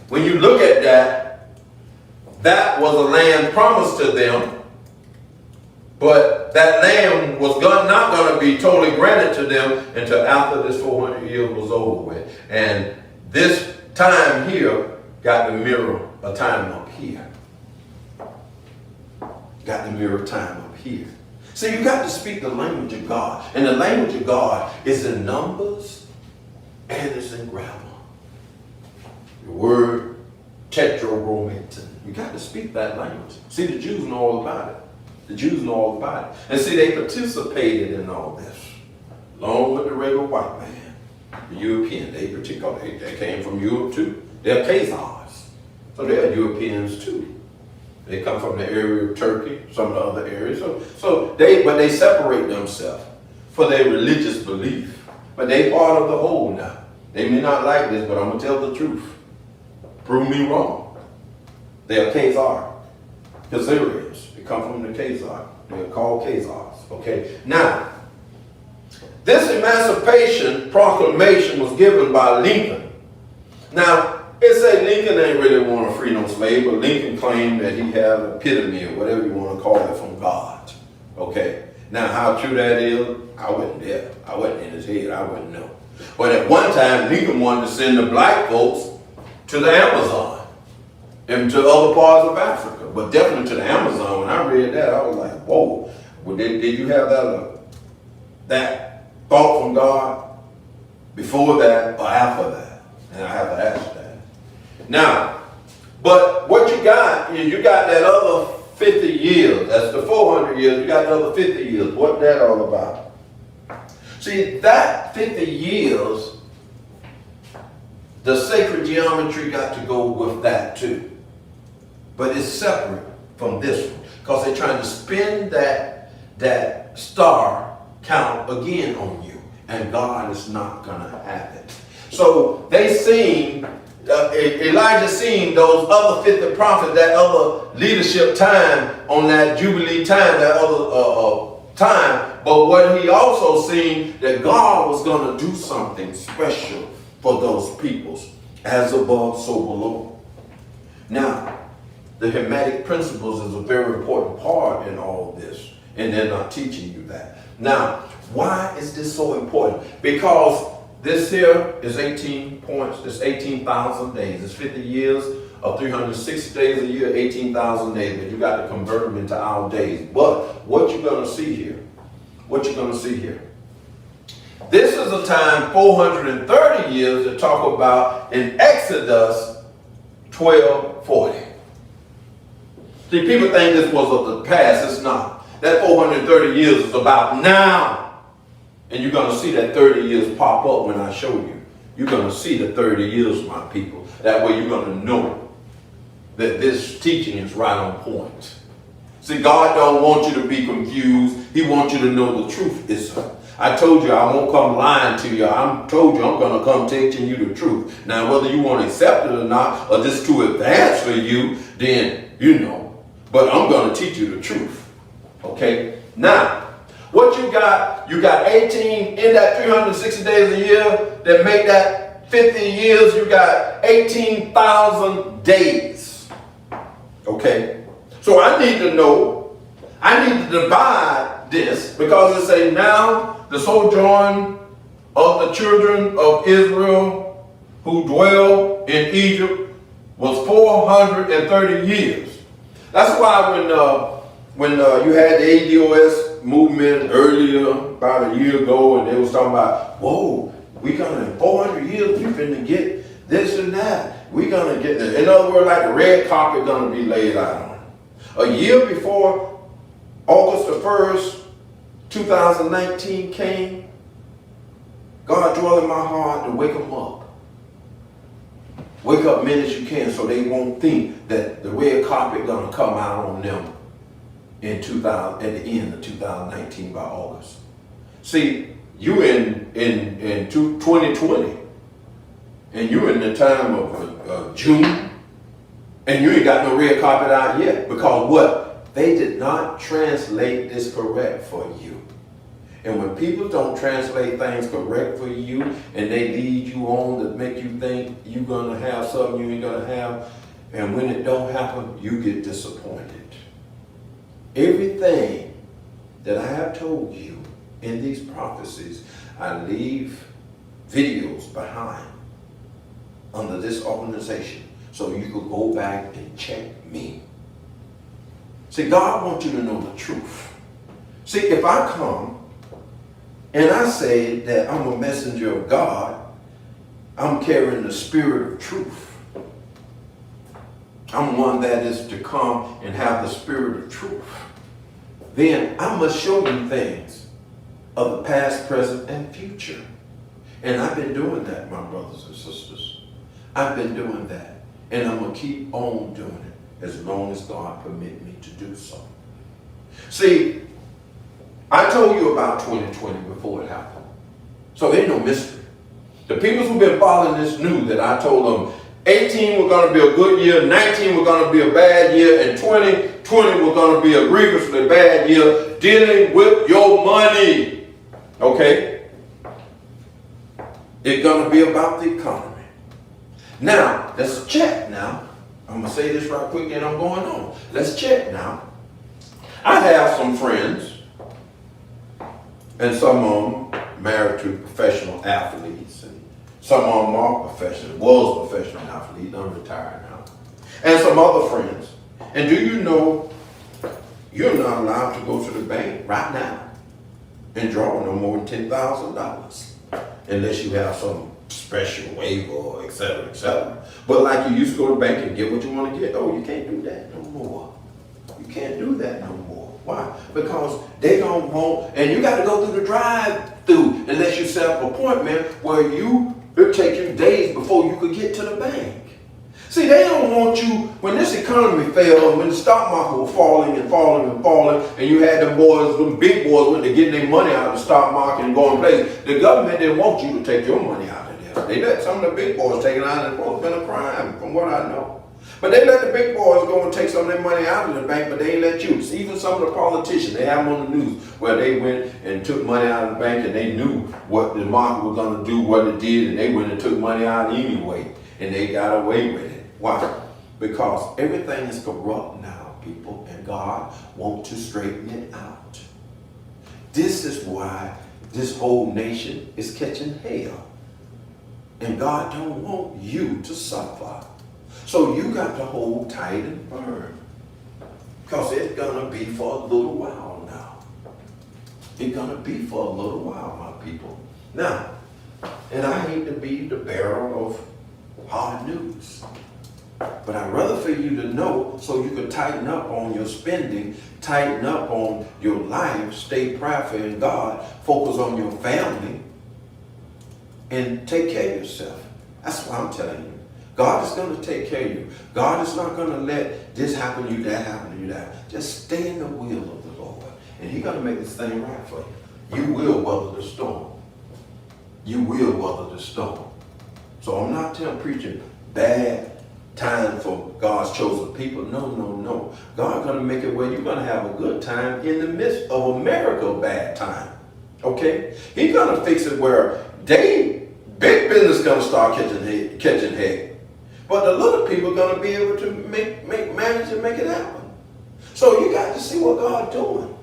when you look at that, that was a land promised to them, but that land was not going to be totally granted to them until after this 400 years was over with. And this time here got to mirror a time up here. Got to mirror time up here. So you got to speak the language of God. And the language of God is in numbers and it's in grammar. The word tetragrammaton. You got to speak that language. See, the Jews know all about it. The Jews know all about it. And see, they participated in all this, along with the regular white man, the European. They came from Europe too. They're Khazars. So they're Europeans too. They come from the area of Turkey, some of the other areas. But they separate themselves for their religious belief. But they part of the whole now. They may not like this, but I'm going to tell the truth. Prove me wrong. They are Khazarians. They come from the Khazar. They are called Khazars. Okay. Now, this Emancipation Proclamation was given by Lincoln. Now, it said Lincoln ain't really want to free no slave, but Lincoln claimed that he had an epitome or whatever you want to call it from God. Okay. Now, how true that is, I wasn't there. I wasn't in his head. I wouldn't know. But at one time, Lincoln wanted to send the black folks to the Amazon and to other parts of Africa, but definitely to the Amazon. When I read that, I was like, whoa. Well, did you have that thought from God before that or after that? And I have to ask that. Now, but what you got is you got that other 50 years. That's the 400 years. You got the other 50 years. What that all about? See, that 50 years, the sacred geometry got to go with that too. But it's separate from this one because they're trying to spin that star count again on you. And God is not going to have it. So they seen, Elijah seen those other 50 prophets, that other leadership time on that Jubilee time, that other time. But what he also seen, that God was going to do something special for those peoples, as above, so below. Now, the Hermetic principles is a very important part in all this, and they're not teaching you that. Now, why is this so important? Because this here is 18 points, it's 18,000 days. It's 50 years of 360 days a year, 18,000 days, but you got to convert them into our days. But what you're going to see here, this is a time 430 years to talk about in Exodus 12:40. See, people think this was of the past. It's not. That 430 years is about now. And you're going to see that 30 years pop up when I show you. You're going to see the 30 years, my people. That way you're going to know that this teaching is right on point. See, God don't want you to be confused. He wants you to know the truth is her. I told you I won't come lying to you. I told you I'm going to come teaching you the truth. Now, whether you want to accept it or not, or this too advanced for you, then you know. But I'm going to teach you the truth. Okay? Now, what you got 18 in that 360 days a year that make that 50 years. You got 18,000 days. Okay? So I need to know, I need to divide this because it say now the sojourn of the children of Israel who dwell in Egypt was 430 years. That's why when you had the ADOS movement earlier, about a year ago, and they was talking about, whoa, we gonna in 400 years, we finna get this and that. We gonna get this. In other words, like the red carpet gonna be laid out on. A year before August the 1st, 2019 came, God dwelled in my heart to wake them up. Wake up men as you can so they won't think that the red carpet gonna come out on them at the end of 2019 by August. See, you in 2020, and you in the time of June, and you ain't got no red carpet out yet because what? They did not translate this correct for you. And when people don't translate things correct for you, and they lead you on to make you think you're gonna have something you ain't gonna have, and when it don't happen, you get disappointed. Everything that I have told you in these prophecies, I leave videos behind under this organization so you could go back and check me. See, God wants you to know the truth. See, if I come and I say that I'm a messenger of God, I'm carrying the spirit of truth. I'm one that is to come and have the spirit of truth. Then I must show you things of the past, present, and future. And I've been doing that, my brothers and sisters. I've been doing that. And I'm going to keep on doing it as long as God permit me to do so. See, I told you about 2020 before it happened. So ain't no mystery. The people who've been following this knew that I told them 18 were going to be a good year, 19 were going to be a bad year, and 2020 were going to be a grievously bad year dealing with your money. Okay? It's going to be about the economy. Now, let's check now. I'm going to say this right quick and I'm going on. Let's check now. I have some friends, and some of them married to professional athletes, and some of them are was professional athletes, I'm retired now, and some other friends. And do you know you're not allowed to go to the bank right now and draw no more than $10,000 unless you have some special waiver, et cetera, et cetera. But like you used to go to the bank and get what you want to get, oh, you can't do that no more. You can't do that no more. Why? Because they don't want, and you got to go through the drive-through unless you set up an appointment where it'll take you days before you could get to the bank. See, they don't want you, when this economy failed, when the stock market was falling and falling and falling, and you had them boys, them big boys went to getting their money out of the stock market and going places, the government didn't want you to take your money out of there. They let some of the big boys take it out, and it's been a crime, from what I know. But they let the big boys go and take some of their money out of the bank, but they ain't let you. See, even some of the politicians, they have them on the news where they went and took money out of the bank and they knew what the market was going to do, what it did, and they went and took money out anyway, and they got away with it. Why? Because everything is corrupt now, people, and God wants to straighten it out. This is why this whole nation is catching hell. And God don't want you to suffer. So you got to hold tight and firm. Because it's going to be for a little while now. It's going to be for a little while, my people. Now, and I hate to be the bearer of hard news. But I'd rather for you to know so you can tighten up on your spending, tighten up on your life, stay prayerful in God, focus on your family, and take care of yourself. That's what I'm telling you. God is going to take care of you. God is not going to let this happen to you, that happen to you, that. Just stay in the will of the Lord. And He's going to make this thing right for you. You will weather the storm. You will weather the storm. So I'm not preaching bad time for God's chosen people. No, no, no. God's going to make it where you're going to have a good time in the midst of America's bad time. Okay? He's going to fix it where big business is going to start catching head. But the little people are going to be able to manage and make it happen. So you got to see what God's doing.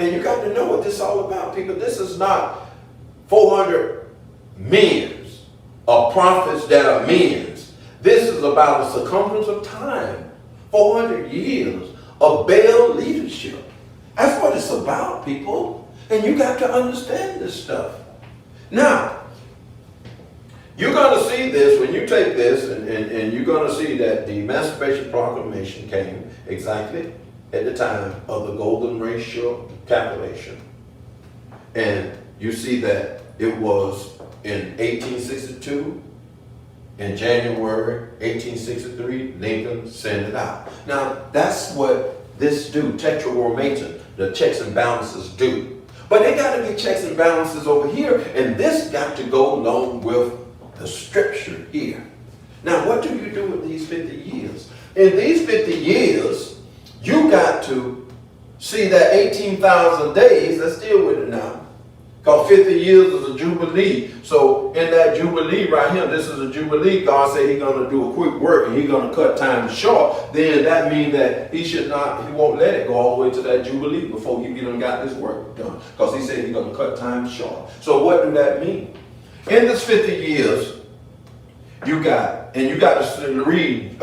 And you got to know what this is all about, people. This is not 400 men or prophets that are men. This is about a circumference of time, 400 years of Baal leadership. That's what it's about, people. And you got to understand this stuff. Now, you're going to see this when you take this, and you're going to see that the Emancipation Proclamation came exactly at the time of the golden ratio calculation. And you see that it was in 1862. In January 1863, Lincoln sent it out. Now, that's what this do, tetragrammaton, the checks and balances do. But they got to be checks and balances over here, and this got to go along with the scripture here. Now, what do you do with these 50 years? In these 50 years, you got to see that 18,000 days, let's deal with it now. Because 50 years is a jubilee. So in that jubilee right here, this is a jubilee. God said He's going to do a quick work and He's going to cut time short. Then that means that He won't let it go all the way to that jubilee before He got this work done. Because He said He's going to cut time short. So what do that mean? In this 50 years, you got to read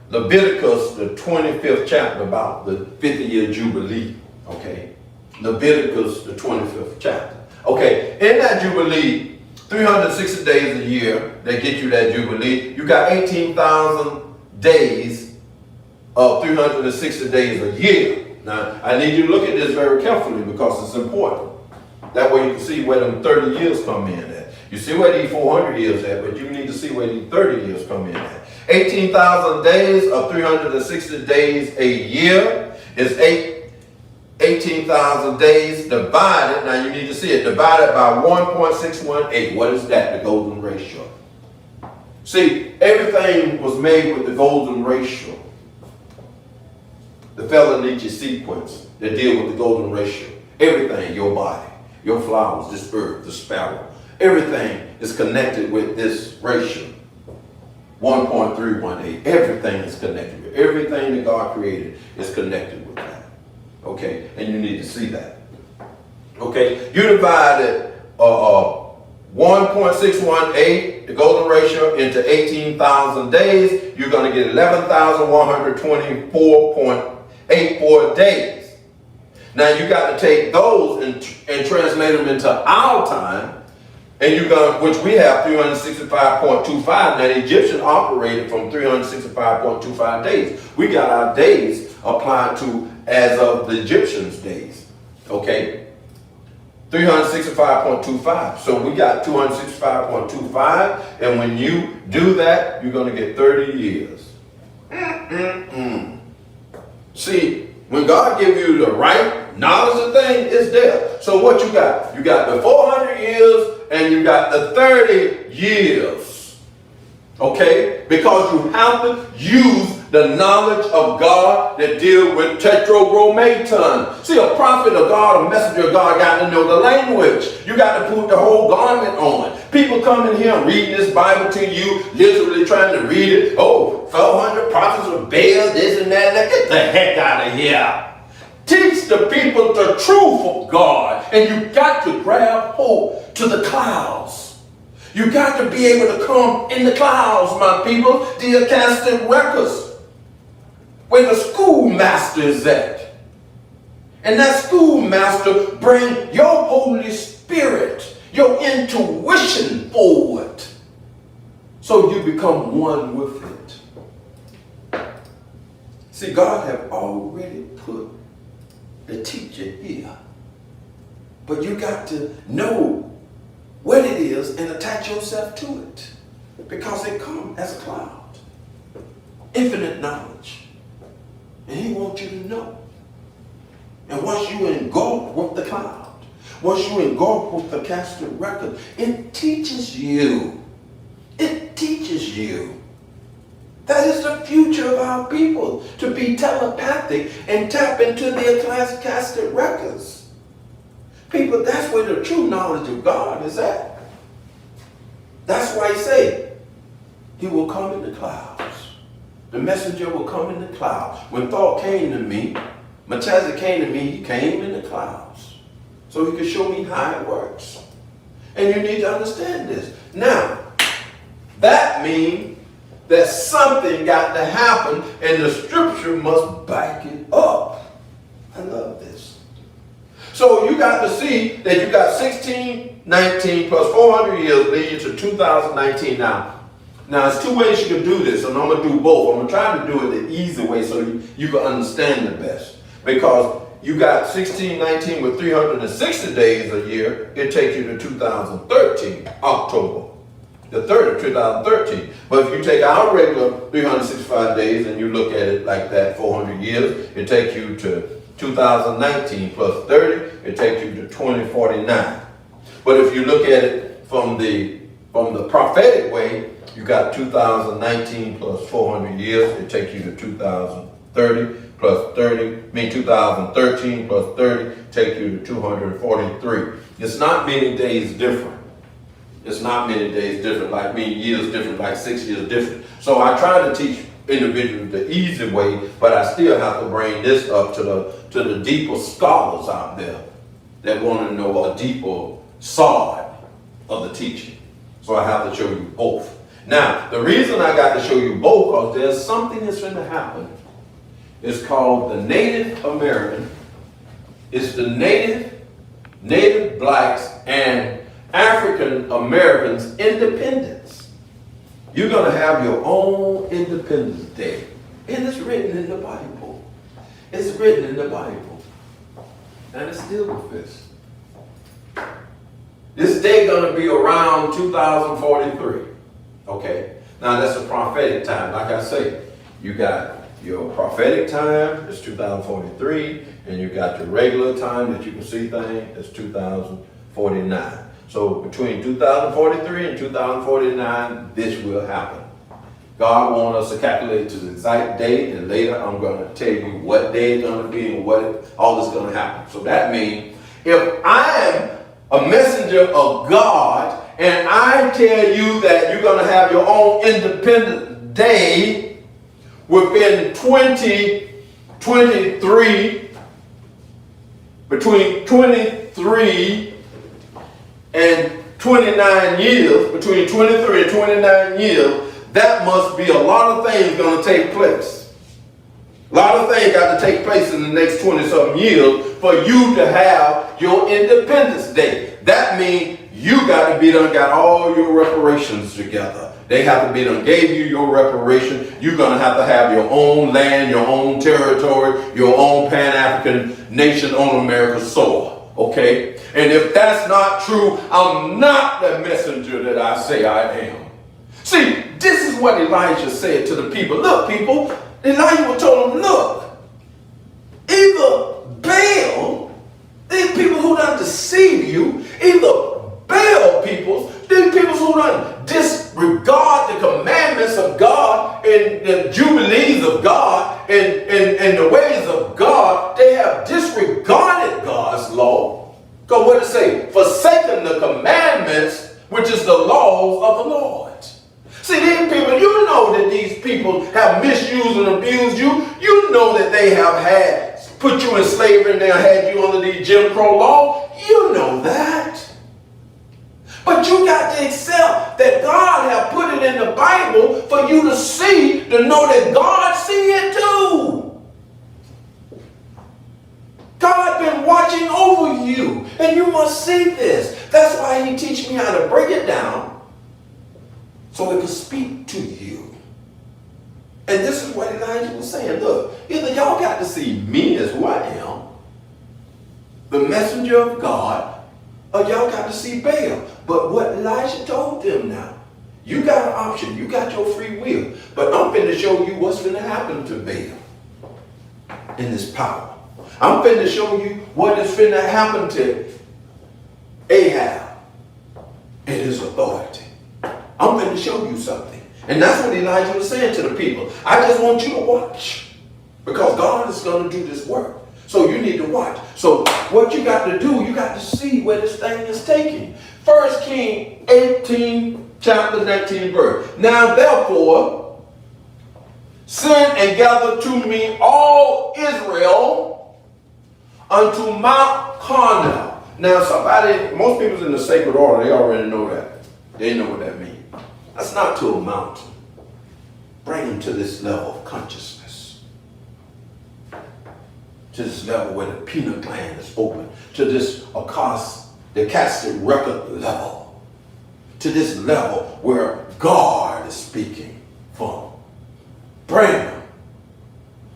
Leviticus, the 25th chapter about the 50-year jubilee. Okay. Leviticus, the 25th chapter. Okay, in that Jubilee, 360 days a year, they get you that Jubilee. You got 18,000 days of 360 days a year. Now, I need you to look at this very carefully because it's important. That way you can see where them 30 years come in at. You see where these 400 years at, but you need to see where these 30 years come in at. 18,000 days of 360 days a year is 18,000 days divided, now you need to see it, divided by 1.618. What is that? The golden ratio. See, everything was made with the golden ratio. The Fibonacci sequence that deal with the golden ratio. Everything, your body, your flowers, this earth, the sparrow, everything is connected with this ratio. 1.318. Everything is connected with everything that God created is connected with that. Okay, and you need to see that. Okay, you divided 1.618, the golden ratio, into 18,000 days, you're going to get 11,124.84 days. Now you got to take those and translate them into our time, and you're going to, which we have 365.25. Now the Egyptian operated from 365.25 days. We got our days applied to as of the Egyptians' days. Okay. 365.25. So we got 265.25, and when you do that, you're going to get 30 years. See, when God gives you the right knowledge of things, it's there. So what you got? You got the 400 years and you got the 30 years. Okay? Because you have to use the knowledge of God that deal with tetragrammaton. See, a prophet of God, a messenger of God, got to know the language. You got to put the whole garment on. People come in here reading this Bible to you, literally trying to read it. Oh, 400 prophets of Baal, this and that. Get the heck out of here. Teach the people the truth of God, and you got to grab hold to the clouds. You got to be able to come in the clouds, my people, the acasted records, where the schoolmaster is at. And that schoolmaster bring your Holy Spirit, your intuition forward, so you become one with it. See, God have already put the teacher here, but you got to know what it is and attach yourself to it, because it comes as a cloud. Infinite knowledge. And he wants you to know. And once you engulf with the cloud, once you engulf with the casted record, it teaches you. It teaches you. That is the future of our people, to be telepathic and tap into their casted records. People, that's where the true knowledge of God is at. That's why he said, he will come in the clouds. The messenger will come in the clouds. When Thor came to me, Machaza came to me, he came in the clouds, so he could show me how it works. And you need to understand this. Now, that means that something got to happen, and the scripture must back it up. I love this. So you got to see that you got 1619 plus 400 years leading to 2019 now. Now, there's two ways you can do this, and I'm going to do both. I'm going to try to do it the easy way so you can understand the best. Because you got 1619 with 360 days a year, it takes you to 2013, October. The 3rd of 2013. But if you take our regular 365 days and you look at it like that, 400 years, it takes you to 2019 plus 30, it takes you to 2049. But if you look at it from the prophetic way, you got 2019 plus 400 years, it takes you to 2030 plus 2013 plus 30 take you to 243. It's not many days different. It's not many days different, like many years different, like 6 years different. So I try to teach individuals the easy way, but I still have to bring this up to the deeper scholars out there that want to know a deeper side of the teaching. So I have to show you both. Now, the reason I got to show you both, because there's something that's going to happen. It's called the Native American. It's the Native blacks and African Americans independence. You're going to have your own Independence Day. And it's written in the Bible. It's written in the Bible. And it's still with this. This day going to be around 2043. Okay. Now that's a prophetic time. Like I say, you got your prophetic time, it's 2043, and you got your regular time that you can see things, it's 2049. So between 2043 and 2049, this will happen. God wants us to calculate to the exact date, and later I'm going to tell you what day it's going to be and what all is going to happen. So that means if I am a messenger of God and I tell you that you're going to have your own independent day within 2023, between 23 and 29 years, between 23 and 29 years, that must be a lot of things going to take place. A lot of things got to take place in the next 20-something years for you to have your Independence Day. That means you got to be done, got all your reparations together. They have to be done, gave you your reparation. You're going to have your own land, your own territory, your own Pan-African nation on America's soil. Okay? And if that's not true, I'm not the messenger that I say I am. See, this is what Elijah said to the people. Look, people, Elijah told them, look, either Baal, these people who done deceive you, either Baal people, these people who done disregard the commandments of God and the jubilees of God and the ways of God, they have disregarded God's law. Because what does it say? Forsaken the commandments, which is the laws of the Lord. See, these people, you know that these people have misused and abused you. You know that they have put you in slavery and they have had you under the Jim Crow law. You know that. But you got to accept that God has put it in the Bible for you to see, to know that God see it too. God been watching over you, and you must see this. That's why he teach me how to break it down so it can speak to you. And this is what Elijah was saying. Look, either y'all got to see me as who I am, the messenger of God, or y'all got to see Baal. But what Elijah told them now, you got an option. You got your free will. But I'm finna show you what's finna happen to Baal in this power. I'm finna show you what is finna happen to Ahab in his authority. I'm finna show you something. And that's what Elijah was saying to the people. I just want you to watch. Because God is going to do this work. So you need to watch. So what you got to do, you got to see where this thing is taking. 1 Kings 18, chapter 19 verse. Now therefore, send and gather to me all Israel unto Mount Carmel. Now most people's in the sacred order, they already know that. They know what that means. That's not to a mountain. Bring them to this level of consciousness. To this level where the pineal gland is open. To this the casted record level. To this level where God is speaking from. Bring them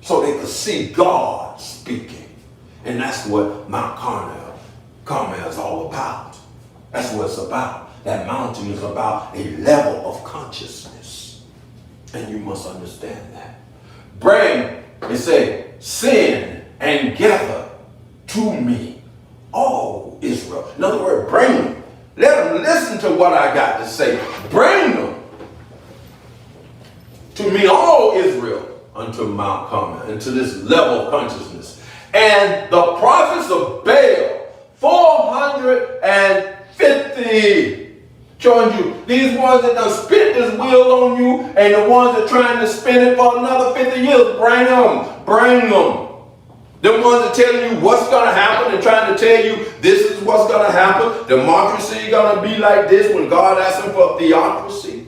so they could see God speaking. And that's what Mount Carmel is all about. That's what it's about. That mountain is about a level of consciousness. And you must understand that. Bring, it say, send and gather to me all Israel. In other words, bring them. Let them listen to what I got to say. Bring them to me all Israel unto Mount Carmel, into this level of consciousness. And the prophets of Baal, 450. Showing you these ones that done spit this wheel on you and the ones that trying to spin it for another 50 years, bring them. Bring them. The ones that telling you what's going to happen and trying to tell you this is what's going to happen. Democracy is going to be like this when God asks them for theocracy.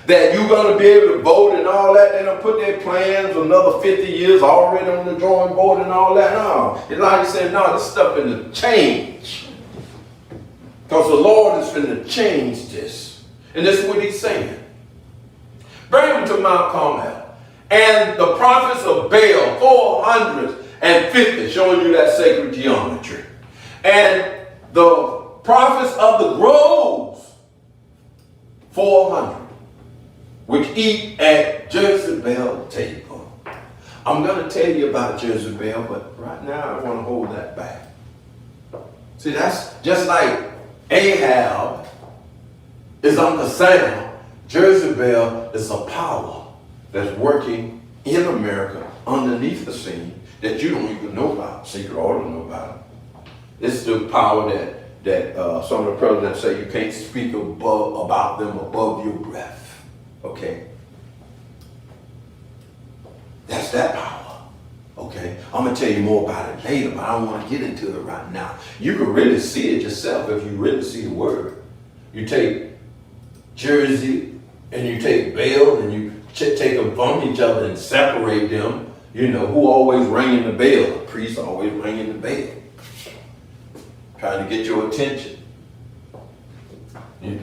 That you're going to be able to vote and all that. They done put their plans another 50 years already on the drawing board and all that. No. Elijah said, no, this stuff is to change. Because the Lord is going to change this. And this is what he's saying. Bring them to Mount Carmel. And the prophets of Baal, 450, showing you that sacred geometry. And the prophets of the groves, 400, which eat at Jezebel's table. I'm going to tell you about Jezebel, but right now I want to hold that back. See, that's just like Ahab is on the sound. Jezebel is a power that's working in America underneath the scene that you don't even know about. Secret order don't know about it. It's the power that some of the presidents say you can't speak about them above your breath. Okay? That's that power. Okay? Okay, I'm going to tell you more about it later, but I don't want to get into it right now. You can really see it yourself if you really see the word. You take Jersey and you take Baal and you take them from each other and separate them. You know, who always ringing the bell? The priest always ringing the bell. Trying to get your attention. You know.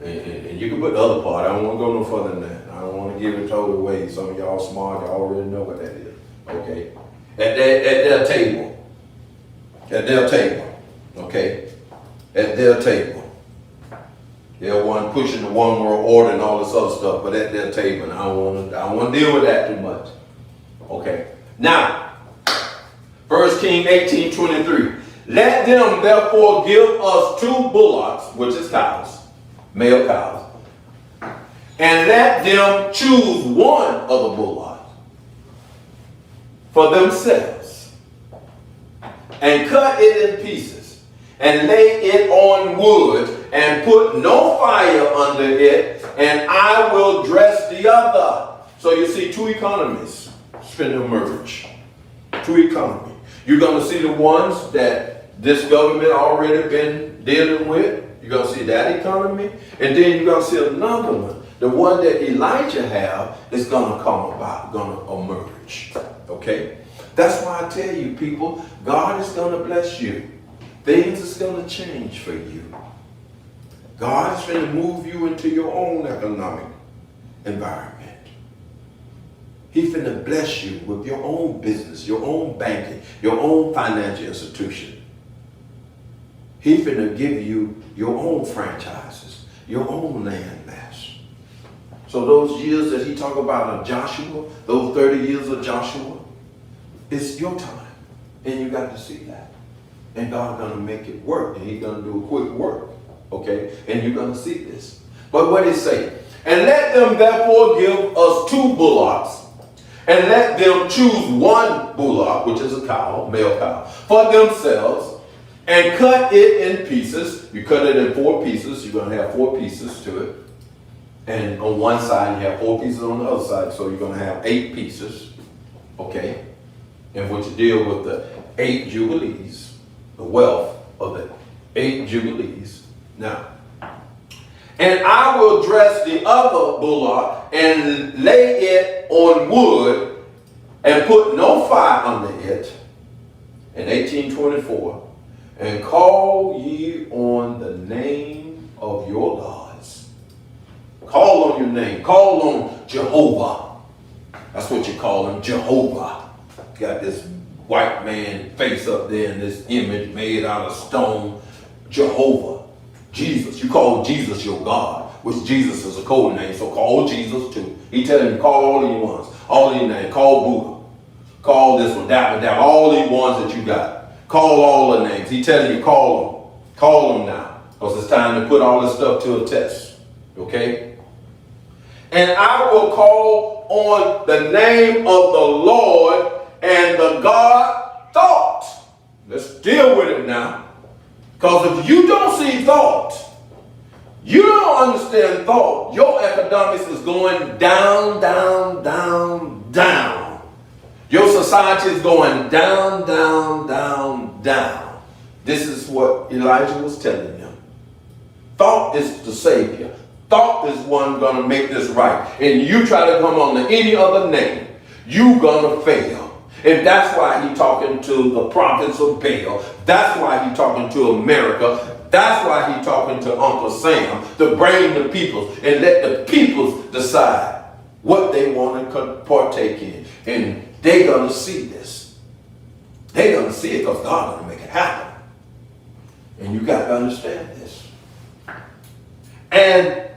And you can put the other part. I don't want to go no further than that. I don't want to give it totally away. Some of y'all smart, y'all already know what that is. Okay? At their table. At their table. Okay? At their table. They're one pushing the one world order and all this other stuff, but at their table. And I don't want to deal with that too much. Okay. Now, 1 Kings 18:23. Let them therefore give us 2 bullocks, which is cows, male cows, and let them choose one of the bullocks for themselves, and cut it in pieces, and lay it on wood, and put no fire under it, and I will dress the other. So you see 2 economies finna emerge. 2 economies. You're going to see the ones that this government already been dealing with. You're going to see that economy. And then you're going to see another one. The one that Elijah have is going to come about, going to emerge. Okay? That's why I tell you, people, God is going to bless you. Things is going to change for you. God is going to move you into your own economic environment. He's going to bless you with your own business, your own banking, your own financial institution. He's going to give you your own franchises, your own land mass. So those years that he talked about of Joshua, those 30 years of Joshua, it's your time. And you got to see that. And God's going to make it work. And he's going to do a quick work. Okay? And you're going to see this. But what did he say? And let them therefore give us 2 bullocks, and let them choose one bullock, which is a cow, male cow, for themselves, and cut it in pieces. You cut it in 4 pieces. You're going to have 4 pieces to it. And on one side, you have 4 pieces on the other side. So you're going to have 8 pieces. Okay? In which deal with the 8 jubilees, the wealth of the 8 jubilees. Now, and I will dress the other bullock and lay it on wood and put no fire under it. In 1824, and call ye on the name of your gods. Call on your name. Call on Jehovah. That's what you call him, Jehovah. Got this white man face up there in this image made out of stone. Jehovah. Jesus. You call Jesus your God, which Jesus is a code name, so call Jesus too. He telling you, call all these ones, all these names. Call Buddha. Call this one, that one, that one. All these ones that you got. Call all the names. He telling you, call them. Call them now. Because it's time to put all this stuff to a test. Okay? And I will call on the name of the Lord and the God thought. Let's deal with it now. Because if you don't see thought, you don't understand thought, your economics is going down, down, down, down. Your society is going down, down, down, down. This is what Elijah was telling them. Thought is the savior. Thought is one going to make this right. And you try to come on to any other name, you're going to fail. And that's why he's talking to the prophets of Baal. That's why he's talking to America. That's why he's talking to Uncle Sam, to bring the peoples and let the peoples decide what they want to partake in. And they're going to see this. They're going to see it because God's going to make it happen. And you got to understand this. And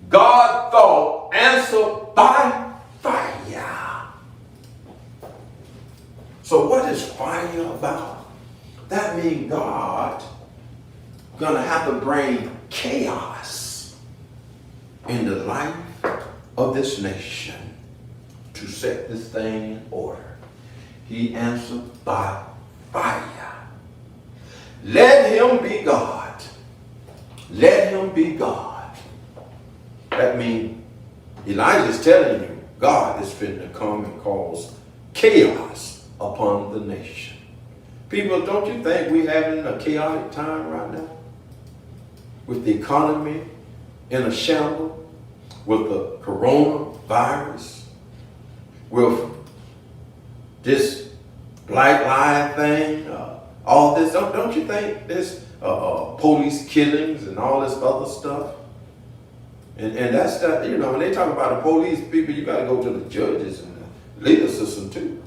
God thought, answer by fire. So what is fire about? That means God gonna have to bring chaos in the life of this nation to set this thing in order. He answered by fire. Let him be God. Let him be God. That means Elijah is telling you God is fit to come and cause chaos upon the nation. People, don't you think we're having a chaotic time right now? With the economy in a shambles, with the coronavirus, with this Black Lives thing, all this. Don't you think this police killings and all this other stuff? And that's that, you know, when they talk about the police people, you got to go to the judges and the legal system too.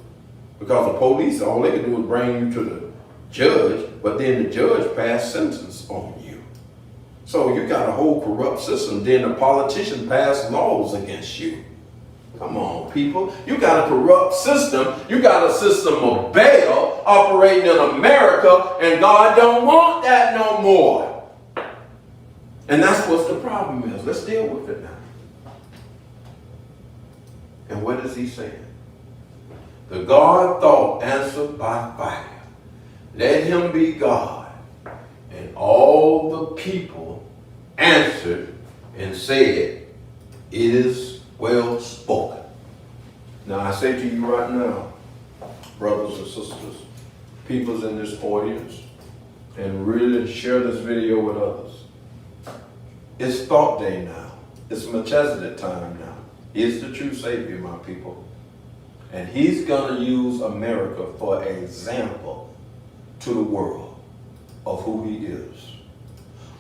Because the police, all they can do is bring you to the judge, but then the judge pass sentence on you. So you got a whole corrupt system. Then the politician pass laws against you. Come on, people. You got a corrupt system. You got a system of Baal operating in America, and God don't want that no more. And that's what the problem is. Let's deal with it now. And what is he saying? The God thought answered by fire. Let him be God. And all the people answered and said, it is well spoken. Now I say to you right now, brothers and sisters, peoples in this audience, and really share this video with others. It's thought day now. It's Melchizedek time now. He's the true Savior, my people. And he's going to use America for an example to the world of who he is.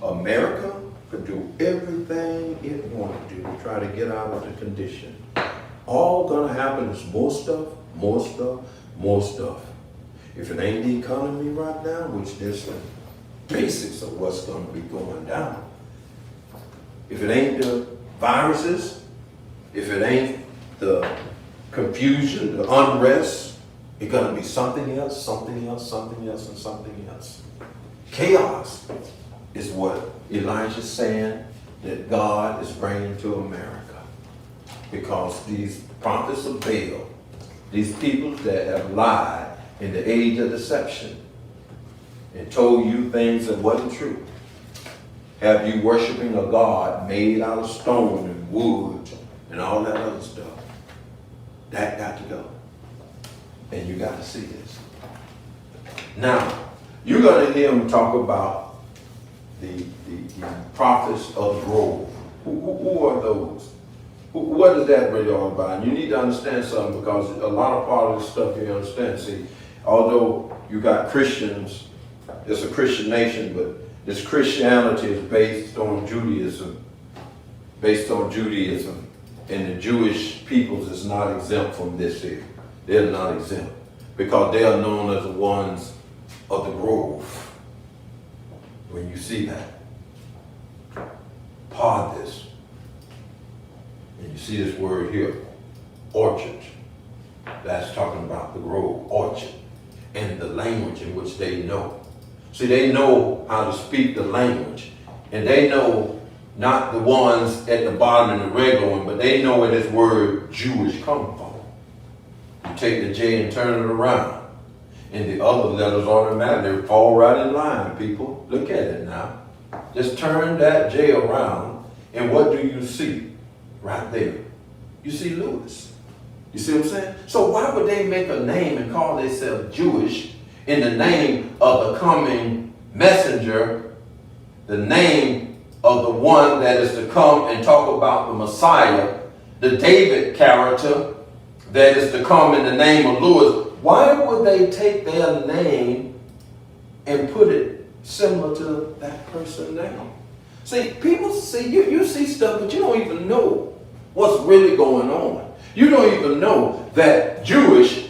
America could do everything it wanted to do to try to get out of the condition. All going to happen is more stuff, more stuff, more stuff. If it ain't the economy right now, which there's the basics of what's going to be going down. If it ain't the viruses, if it ain't the confusion, the unrest, it's going to be something else, something else, something else, and something else. Chaos is what Elijah's saying that God is bringing to America. Because these prophets of Baal, these people that have lied in the age of deception and told you things that wasn't true, have you worshiping a God made out of stone and wood and all that other stuff. That got to go. And you got to see this. Now, you're going to hear him talk about the prophets of the grove. Who are those? What is that really all about? And you need to understand something, because a lot of part of this stuff you understand. See, although you got Christians, it's a Christian nation, but this Christianity is based on Judaism. And the Jewish peoples is not exempt from this here. They're not exempt because they are known as the ones of the grove. When you see that, Pardes, and you see this word here, orchard, that's talking about the grove, orchard, and the language in which they know. See, they know how to speak the language, and they know not the ones at the bottom and the regular one, but they know where this word Jewish comes from. You take the J and turn it around, and the other letters automatically fall right in line, people. Look at it now. Just turn that J around, and what do you see right there? You see Lewis. You see what I'm saying? So why would they make a name and call themselves Jewish in the name of the coming messenger, the name of the one that is to come and talk about the Messiah, the David character that is to come in the name of Lewis? Why would they take their name and put it similar to that person's name? See, people see, you see stuff, but you don't even know what's really going on. You don't even know that Jewish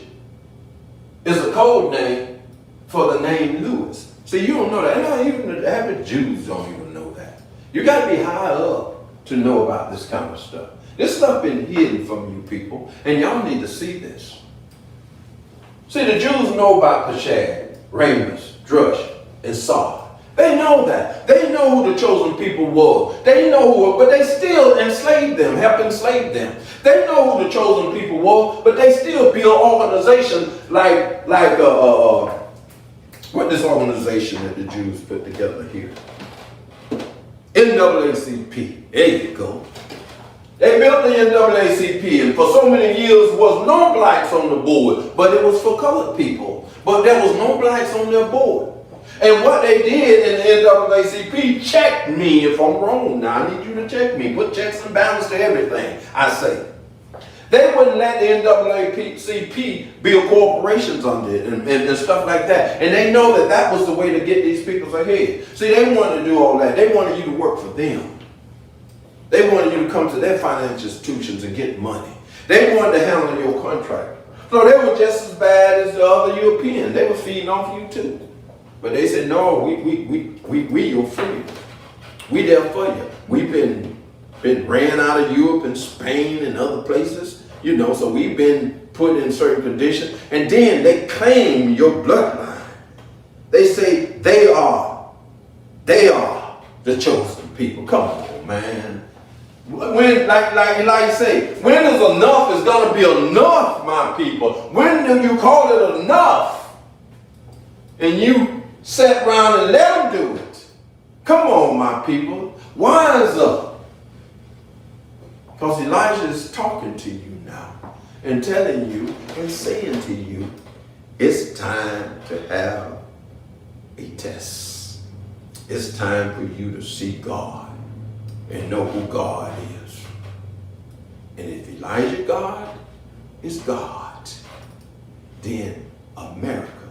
is a code name for the name Lewis. See, you don't know that. Not even the average Jews don't even know that. You got to be high up to know about this kind of stuff. This stuff been hidden from you people, and y'all need to see this. See, the Jews know about Peshad, Ramus, Drush, and Sar. They know that. They know who the chosen people were. They know who, but they still enslaved them, helped enslave them. They know who the chosen people were, but they still build organizations like what this organization that the Jews put together here. NAACP. There you go. They built the NAACP, and for so many years was no blacks on the board, but it was for colored people. But there was no blacks on their board. And what they did in the NAACP, check me if I'm wrong. Now I need you to check me. Put checks and balances to everything I say. They wouldn't let the NAACP build corporations under it and stuff like that. And they know that that was the way to get these people ahead. See, they wanted to do all that. They wanted you to work for them. They wanted you to come to their financial institutions and get money. They wanted to handle your contract. So they were just as bad as the other Europeans. They were feeding off you too. But they said, no, we your friend. We there for you. We've been ran out of Europe and Spain and other places, you know, so we've been put in certain conditions. And then they claim your bloodline. They say they are the chosen people. Come on, man. When, like Elijah say, when is enough is going to be enough, my people? When do you call it enough? And you sit around and let them do it. Come on, my people. Wise up. Because Elijah is talking to you now and telling you and saying to you, it's time to have a test. It's time for you to see God and know who God is. And if Elijah God is God, then America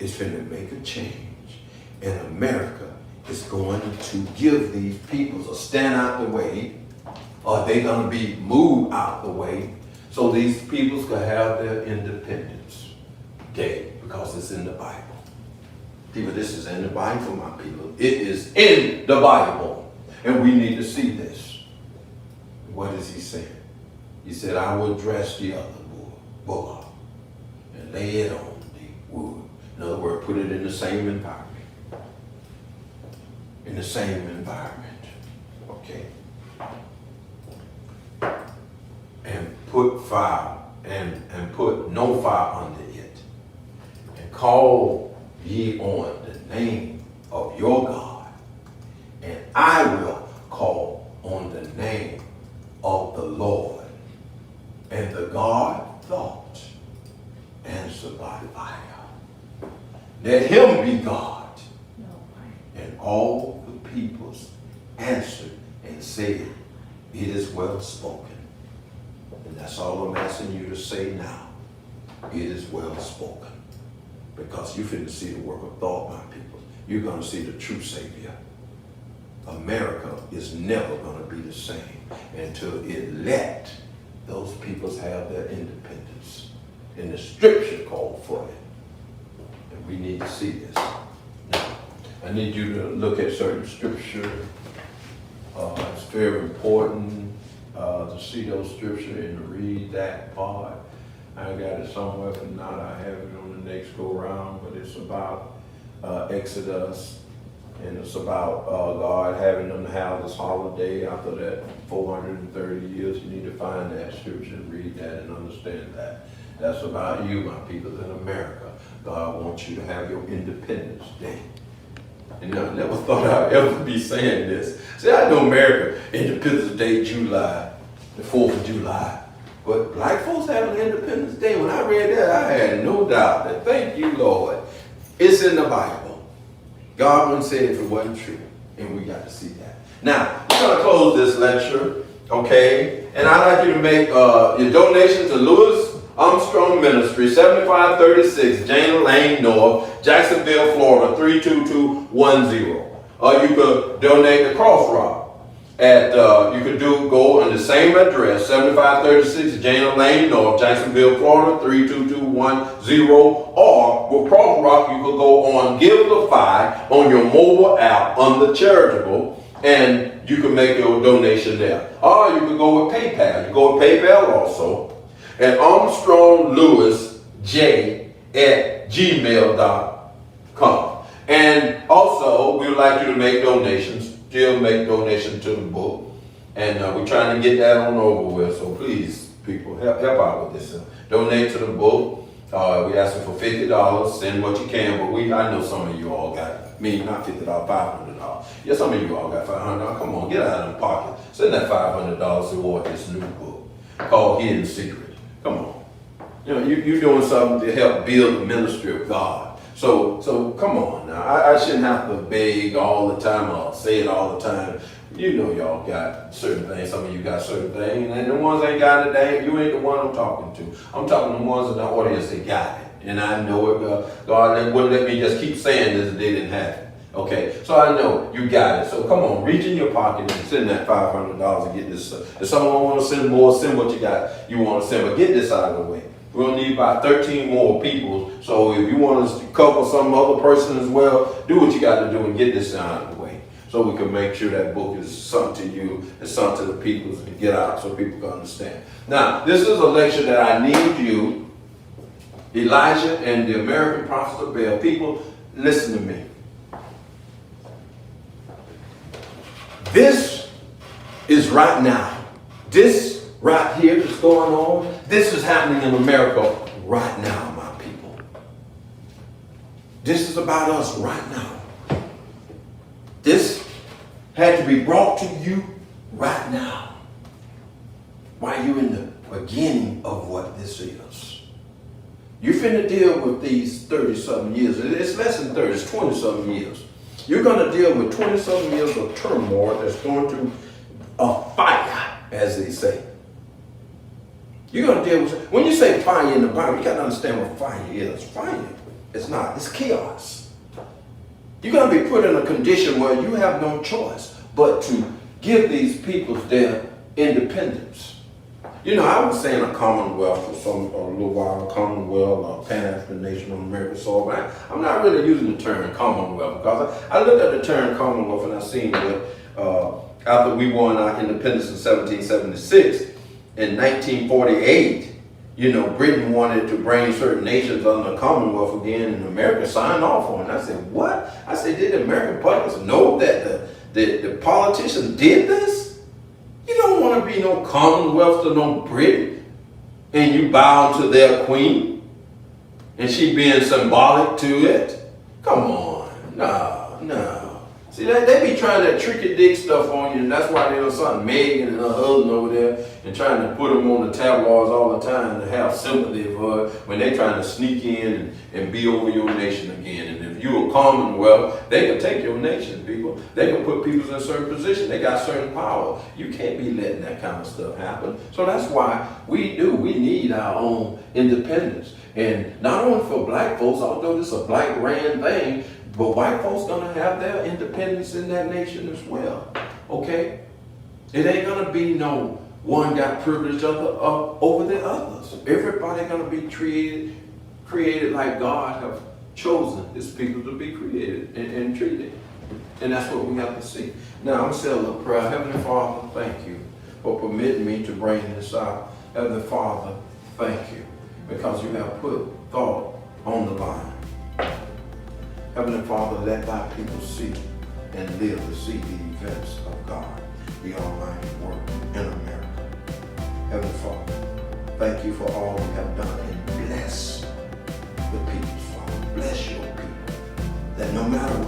is going to make a change. And America is going to give these people a stand out the way, or they're going to be moved out the way, so these peoples can have their Independence Day, because it's in the Bible. People, this is in the Bible, my people. It is in the Bible. And we need to see this. What is he saying? He said, I will dress the other bull and lay it on the wood. In other words, put it in the same environment. In the same environment. Okay. And put fire and put no fire under it. And call ye on the name of your God. And I will call on the name of the Lord. And the God thought, answer by fire. Let him be God. And all the peoples answered and said, it is well spoken. And that's all I'm asking you to say now. It is well spoken. Because you're finna see the work of thought, my people. You're going to see the true Savior. America is never going to be the same until it let those peoples have their independence. And the scripture called for it. And we need to see this. Now, I need you to look at certain scripture. It's very important to see those scripture and to read that part. I got it somewhere, but not I have it on the next go round, but it's about Exodus. And it's about God having them to have this holiday after that 430 years. You need to find that scripture and read that and understand that. That's about you, my people, in America. God wants you to have your Independence Day. And I never thought I'd ever be saying this. See, I know America, Independence Day, July, the 4th of July. But black folks having Independence Day, when I read that, I had no doubt that, thank you, Lord, it's in the Bible. God wouldn't say it if it wasn't true. And we got to see that. Now, we're going to close this lecture, okay? And I'd like you to make your donation to Louis Armstrong Ministry, 7536 Jana Lane North, Jacksonville, Florida, 32210. Or you could donate to Cross Rock. You could go on the same address, 7536 Jana Lane North, Jacksonville, Florida, 32210. Or with Cross Rock, you could go on Givelify on your mobile app under charitable, and you can make your donation there. Or you could go with PayPal. You go with PayPal also at ArmstrongLewisJ@gmail.com. And also, we would like you to make donations. Still make donations to the book. And we're trying to get that on over with. So please, people, help out with this. Donate to the book. We asking for $50. Send what you can, but I know some of you all got, not $50, $500. Yeah, some of you all got $500. Come on, get out of the pocket. Send that $500 toward this new book called Hidden Secret. Come on. You're doing something to help build the ministry of God. So come on now. I shouldn't have to beg all the time or say it all the time. Y'all got certain things. Some of you got certain things. And the ones that ain't got it, you ain't the one I'm talking to. I'm talking to the ones in the audience that got it. And I know it. God wouldn't let me just keep saying this if they didn't have it. Okay, so I know you got it. So come on, reach in your pocket and send that $500 and get this. If someone want to send more, send what you want to send. But get this out of the way. We're going to need about 13 more people. So if you want to couple some other person as well, do what you got to do and get this out of the way. So we can make sure that book is something to you and something to the people and get out so people can understand. Now, this is a lecture that I need you, Elijah and the American prophets of Baal. People, listen to me. This is right now. This right here that's going on, this is happening in America right now, my people. This is about us right now. This had to be brought to you right now while you're in the beginning of what this is. You're finna deal with these 30-something years. It's less than 30, it's 20-something years. You're going to deal with 20-something years of turmoil that's going to a fire, as they say. You're going to deal with, when you say fire in the Bible, you got to understand what fire is. Fire, it's not, it's chaos. You're going to be put in a condition where you have no choice but to give these people their independence. I was saying a commonwealth for a little while, a commonwealth, a Pan-African nation on American soil, but I'm not really using the term commonwealth because I looked at the term commonwealth and I seen that after we won our independence in 1776, in 1948, Britain wanted to bring certain nations under the Commonwealth again, and America signed off on it. I said, what? I said, did the American public know that the politicians did this? You don't want to be no Commonwealth to no Britain, and you bow to their queen, and she being symbolic to it? Come on, no. See, they be trying that tricky dick stuff on you, and that's why there's something Megan and her husband over there and trying to put them on the tabloids all the time to have sympathy for her when they trying to sneak in and be over your nation again. And if you're a commonwealth, they can take your nation, people. They can put people in a certain position. They got certain power. You can't be letting that kind of stuff happen. So that's why we need our own independence. And not only for black folks, although this is a black ran thing, but white folks gonna have their independence in that nation as well, okay? It ain't gonna be no one got privilege over the others. Everybody gonna be created like God have chosen his people to be created and treated. And that's what we have to see. Now I'm gonna say a little prayer. Heavenly Father, thank you for permitting me to bring this out. Heavenly Father, thank you because you have put thought on the line. Heavenly Father, let thy people see and live to see the events of God, the Almighty work in America. Heavenly Father, thank you for all you have done and bless the people, Father. Bless your people, that no matter